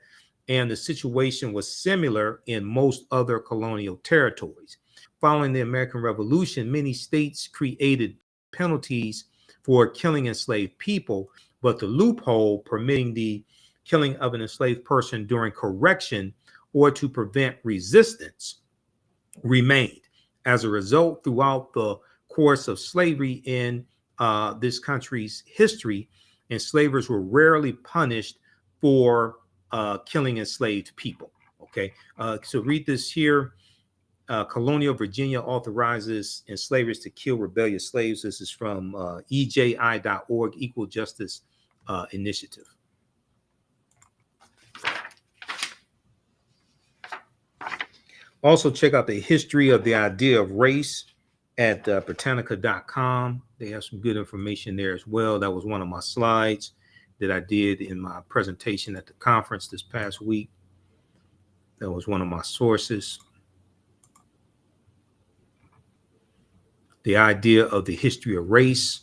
and the situation was similar in most other colonial territories. Following the American Revolution, many states created penalties for killing enslaved people, but the loophole permitting the killing of an enslaved person during correction or to prevent resistance remained. As a result, throughout the course of slavery in this country's history, enslavers were rarely punished for killing enslaved people. Okay, so read this here. Colonial Virginia authorizes enslavers to kill rebellious slaves. This is from EJI.org, Equal Justice Initiative. Also, check out the history of the idea of race at Britannica.com. They have some good information there as well. That was one of my slides that I did in my presentation at the conference this past week. That was one of my sources. The idea of the history of race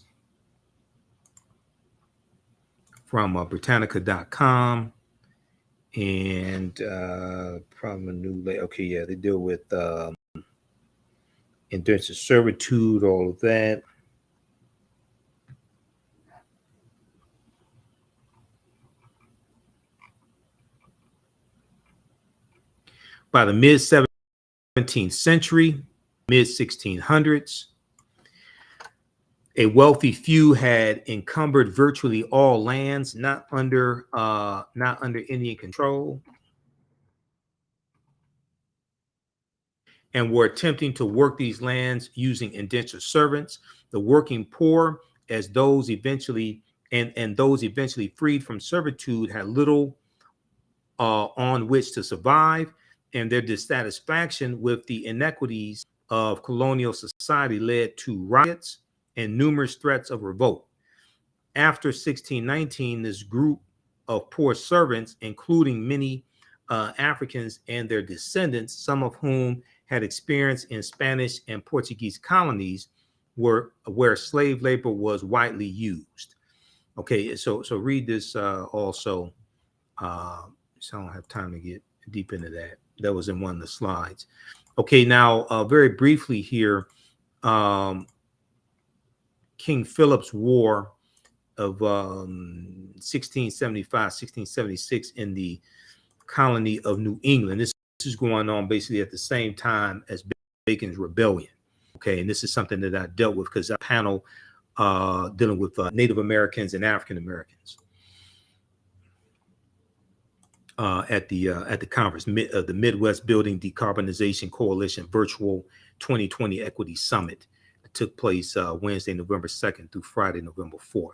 from Britannica.com. And probably a new, okay, yeah, they deal with indentured servitude, all of that. By the mid 17th century, mid 1600s, a wealthy few had encumbered virtually all lands not under Indian control, and were attempting to work these lands using indentured servants. The working poor, as those eventually freed from servitude, had little on which to survive, and their dissatisfaction with the inequities of colonial society led to riots and numerous threats of revolt. After 1619, this group of poor servants, including many Africans and their descendants, some of whom had experience in Spanish and Portuguese colonies, were where slave labor was widely used. Okay, so read this also. So I don't have time to get deep into that. That was in one of the slides. Okay, now very briefly here, King Philip's War of 1675, 1676 in the colony of New England. This is going on basically at the same time as Bacon's Rebellion. Okay, and this is something that I dealt with because I panel dealing with Native Americans and African Americans at the conference, the Midwest Building Decarbonization Coalition Virtual 2020 Equity Summit. It took place Wednesday, November 2nd through Friday, November 4th.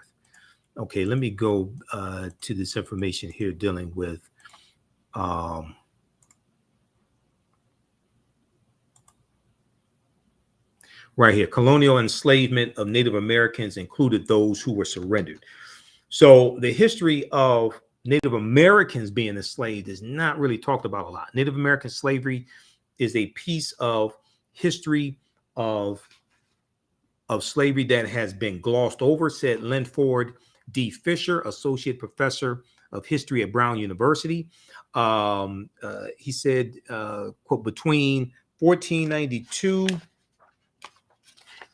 Okay, let me go to this information here dealing with right here. Colonial enslavement of Native Americans included those who were surrendered. So the history of Native Americans being enslaved is not really talked about a lot. Native American slavery is a piece of history of slavery that has been glossed over, said Linford D. Fisher, associate professor of history at Brown University. He said, quote, between 1492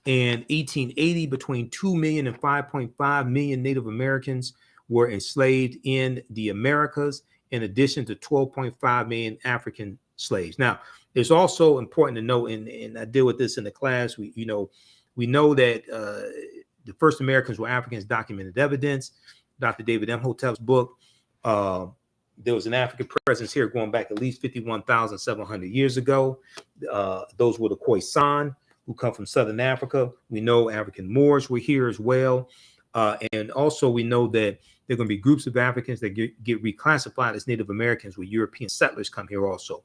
and 1880, between 2 million and 5.5 million Native Americans were enslaved in the Americas, in addition to 12.5 million African slaves. Now, it's also important to note, and I deal with this in the class, we know that the first Americans were Africans, documented evidence. Dr. David Imhotep's book, there was an African presence here going back at least 51,700 years ago. Those were the Khoisan, who come from Southern Africa. We know African Moors were here as well. And also we know that there are going to be groups of Africans that get reclassified as Native Americans when European settlers come here also.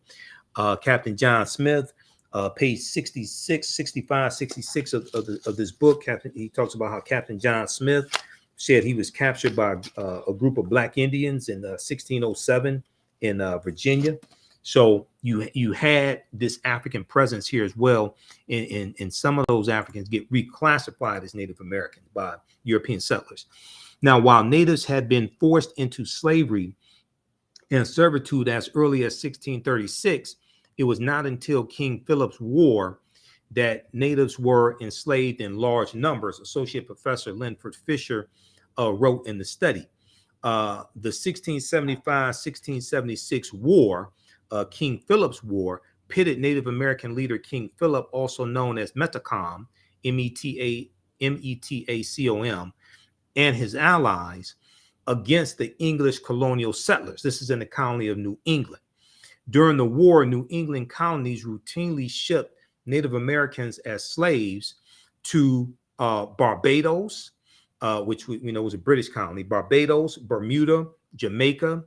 Captain John Smith, page 66, 65, 66 of this book, he talks about how Captain John Smith said he was captured by a group of Black Indians in 1607 in Virginia. So you had this African presence here as well, and some of those Africans get reclassified as Native Americans by European settlers. Now, while natives had been forced into slavery and servitude as early as 1636, it was not until King Philip's War that natives were enslaved in large numbers. Associate Professor Linford Fisher wrote in the study. The 1675-1676 war, King Philip's War, pitted Native American leader King Philip, also known as Metacom, Metacom, and his allies against the English colonial settlers. This is in the colony of New England. During the war, New England colonies routinely shipped Native Americans as slaves to Barbados, which we know was a British colony, Barbados, Bermuda, Jamaica.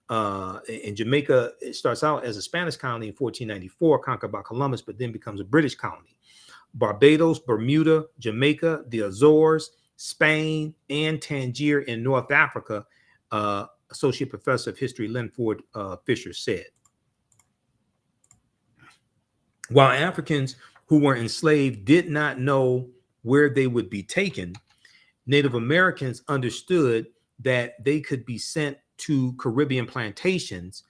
And Jamaica, it starts out as a Spanish colony in 1494, conquered by Columbus, but then becomes a British colony. Barbados, Bermuda, Jamaica, the Azores, Spain, and Tangier in North Africa, Associate Professor of History Linford Fisher said. While Africans who were enslaved did not know where they would be taken, Native Americans understood that they could be sent to Caribbean plantations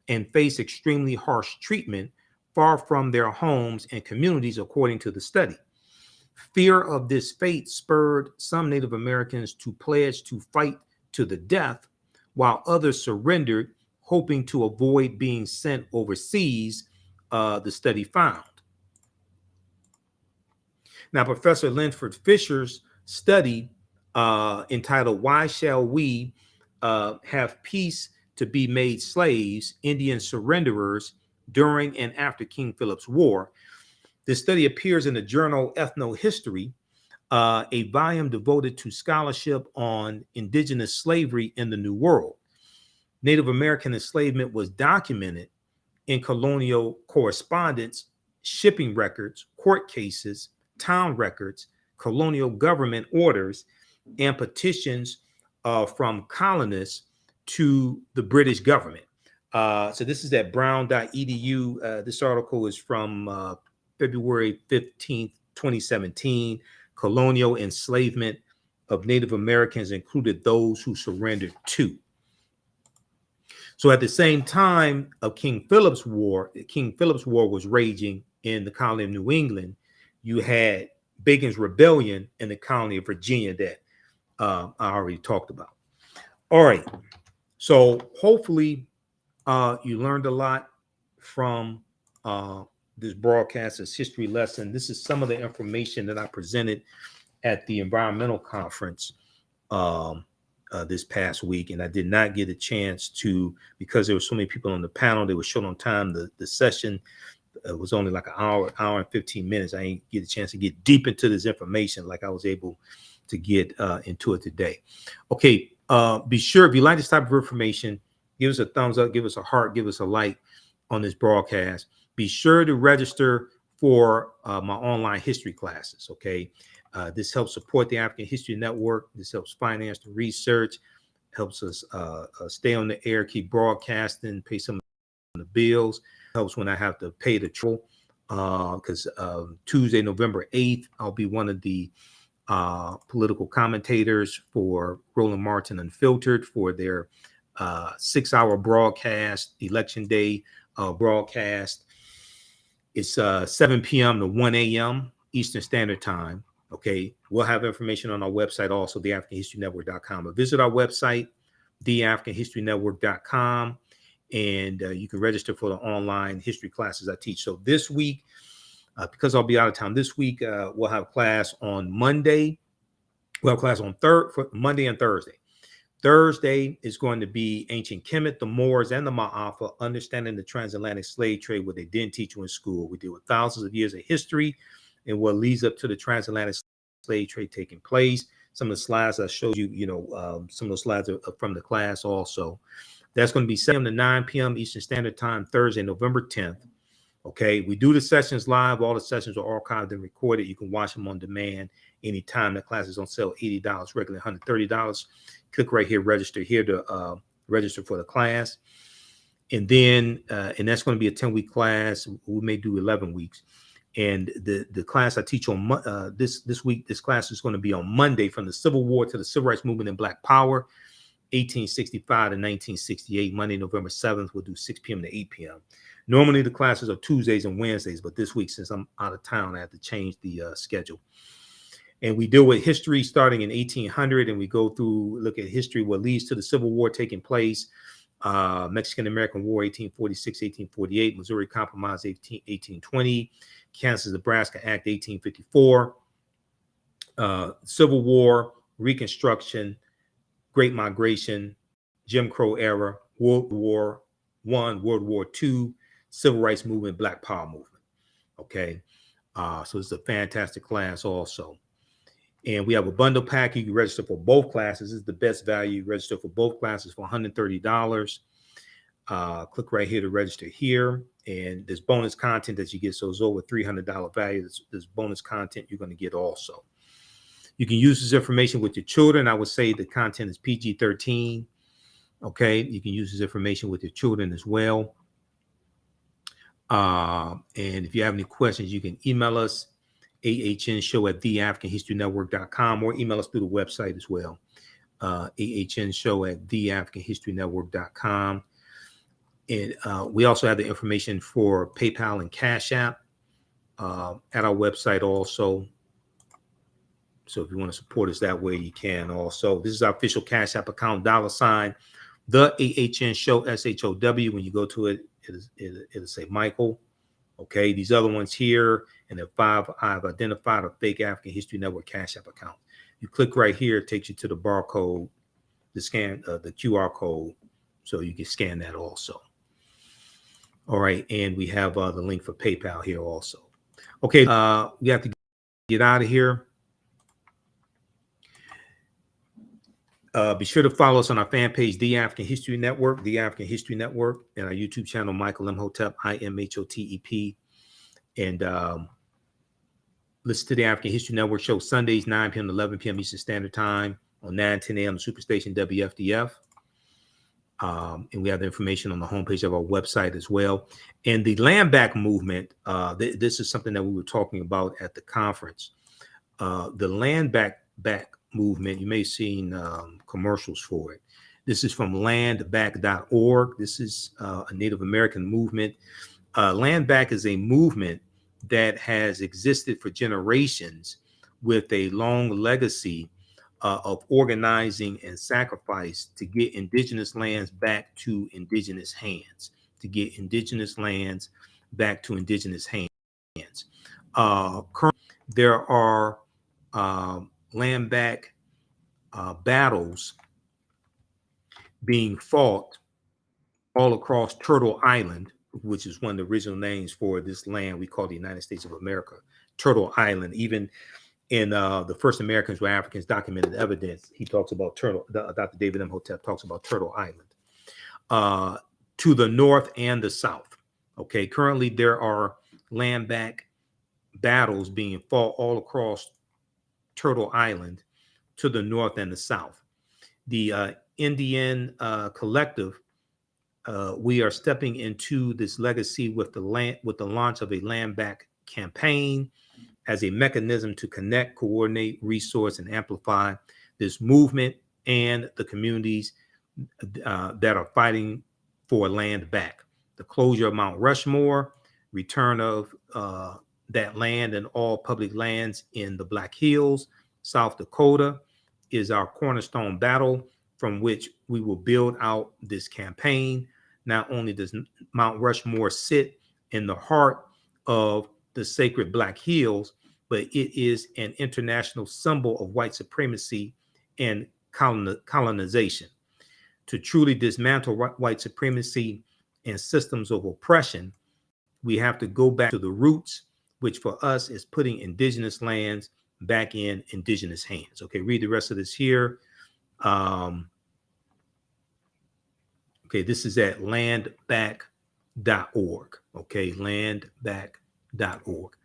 and face extremely harsh treatment far from their homes and communities, according to the study. Fear of this fate spurred some Native Americans to pledge to fight to the death, while others surrendered, hoping to avoid being sent overseas, the study found. Now, Professor Linford Fisher's study entitled "Why Shall We Have Peace to Be Made Slaves, Indian Surrenderers During and After King Philip's War." This study appears in the journal Ethnohistory, a volume devoted to scholarship on indigenous slavery in the New World. Native American enslavement was documented in colonial correspondence, shipping records, court cases, town records, colonial government orders, and petitions from colonists to the British government. So this is at brown.edu. This article is from February 15th, 2017. Colonial enslavement of Native Americans included those who surrendered to. So at the same time of King Philip's War was raging in the colony of New England. You had Bacon's Rebellion in the colony of Virginia that I already talked about. All right. So hopefully you learned a lot from this broadcast, this history lesson. This is some of the information that I presented at the environmental conference this past week, and I did not get a chance to, because there were so many people on the panel. They were short on time. The session was only like an hour and 15 minutes. I didn't get a chance to get deep into this information like I was able to get into it today. Okay, be sure, if you like this type of information, give us a thumbs up, give us a heart, give us a like on this broadcast. Be sure to register for my online history classes, okay? This helps support the African History Network. This helps finance the research, helps us stay on the air, keep broadcasting, pay some of the bills, helps when I have to pay the troll, because Tuesday, November 8th, I'll be one of the political commentators for Roland Martin Unfiltered for their 6-hour broadcast, election day broadcast. It's 7 p.m. to 1 a.m. Eastern Standard Time. Okay, we'll have information on our website also, TheAHNShow.com. But visit our website, TheAHNShow.com, and you can register for the online history classes I teach. So this week, because I'll be out of town this week, we'll have class on Monday. We'll have class on Monday and Thursday. Thursday is going to be Ancient Kemet, the Moors, and the Ma'afa, understanding the transatlantic slave trade, what they didn't teach you in school. We deal with thousands of years of history and what leads up to the transatlantic slave trade taking place. Some of the slides I showed you, some of those slides are from the class also. That's going to be 7 to 9 p.m. Eastern Standard Time, Thursday, November 10th. Okay, we do the sessions live. All the sessions are archived and recorded. You can watch them on demand anytime. The class is on sale, $80, regularly $130. Click right here, register here to register for the class. And then, and that's going to be a 10-week class. We may do 11 weeks. And the class I teach on this week, this class is going to be on Monday, from the Civil War to the Civil Rights Movement and Black Power, 1865 to 1968. Monday, November 7th, we'll do 6 p.m. to 8 p.m. Normally the classes are Tuesdays and Wednesdays, but this week, since I'm out of town, I have to change the schedule. And we deal with history starting in 1800, and we go through, look at history, what leads to the Civil War taking place, Mexican-American War, 1846, 1848, Missouri Compromise, 1820, Kansas-Nebraska Act, 1854, Civil War, Reconstruction, Great Migration, Jim Crow era, World War I, World War II, Civil Rights Movement, Black Power Movement. Okay, so it's a fantastic class also. And we have a bundle pack. You can register for both classes. This is the best value. Register for both classes for $130. Click right here to register here. And there's bonus content that you get. So it's over $300 value. There's bonus content you're going to get also. You can use this information with your children. I would say the content is PG-13. Okay, you can use this information with your children as well. And if you have any questions, you can email us, AHNshow@TheAfricanHistoryNetwork.com, or email us through the website as well, AHNshow@TheAfricanHistoryNetwork.com. And we also have the information for PayPal and Cash App at our website also. So if you want to support us that way, you can also. This is our official Cash App account, $, the AHN Show, SHOW. When you go to it, it'll say Michael. Okay, these other ones here, and the 5 I've identified are fake African History Network Cash App account. You click right here, it takes you to the barcode, the scan, the QR code, so you can scan that also. All right, and we have the link for PayPal here also. Okay, we have to get out of here. Be sure to follow us on our fan page, The African History Network, The African History Network, and our YouTube channel, Michael Imhotep, IMHOTEP. And listen to the African History Network show Sundays, 9 p.m. to 11 p.m. Eastern Standard Time on 9:10 a.m. Superstation WFDF. And we have the information on the homepage of our website as well. And the land back movement, this is something that we were talking about at the conference. The land back movement, you may have seen commercials for it. This is from landback.org. This is a Native American movement. Land back is a movement that has existed for generations with a long legacy of organizing and sacrifice to get indigenous lands back to indigenous hands, to get indigenous lands back to indigenous hands. Currently, there are land back battles being fought all across Turtle Island, which is one of the original names for this land we call the United States of America. Turtle Island. Even in the First Americans Were Africans documented evidence, he talks about Turtle. Dr. David Imhotep talks about Turtle Island. To the north and the south. Okay, currently there are land back battles being fought all across Turtle Island to the north and the south. The Indian collective, we are stepping into this legacy with the launch of a land back campaign as a mechanism to connect, coordinate, resource, and amplify this movement and the communities that are fighting for land back. The closure of Mount Rushmore, return of that land and all public lands in the Black Hills, South Dakota, is our cornerstone battle from which we will build out this campaign. Not only does Mount Rushmore sit in the heart of the sacred Black Hills, but it is an international symbol of white supremacy and colonization. To truly dismantle white supremacy and systems of oppression, we have to go back to the roots, which for us is putting indigenous lands back in indigenous hands. Okay, read the rest of this here. Okay, this is at landback.org. Okay, landback.org.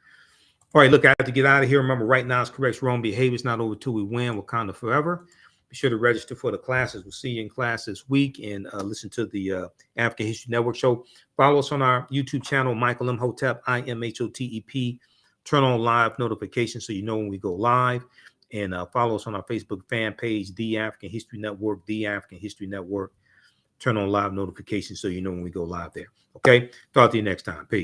All right, look, I have to get out of here. Remember, right now is correct wrong behavior. It's not over till we win. Wakanda forever. Be sure to register for the classes. We'll see you in class this week, and listen to the African History Network show. Follow us on our YouTube channel, Michael Imhotep, IMHOTEP. Turn on live notifications so you know when we go live. And follow us on our Facebook fan page, The African History Network, The African History Network. Turn on live notifications so you know when we go live there. Okay? Talk to you next time. Peace.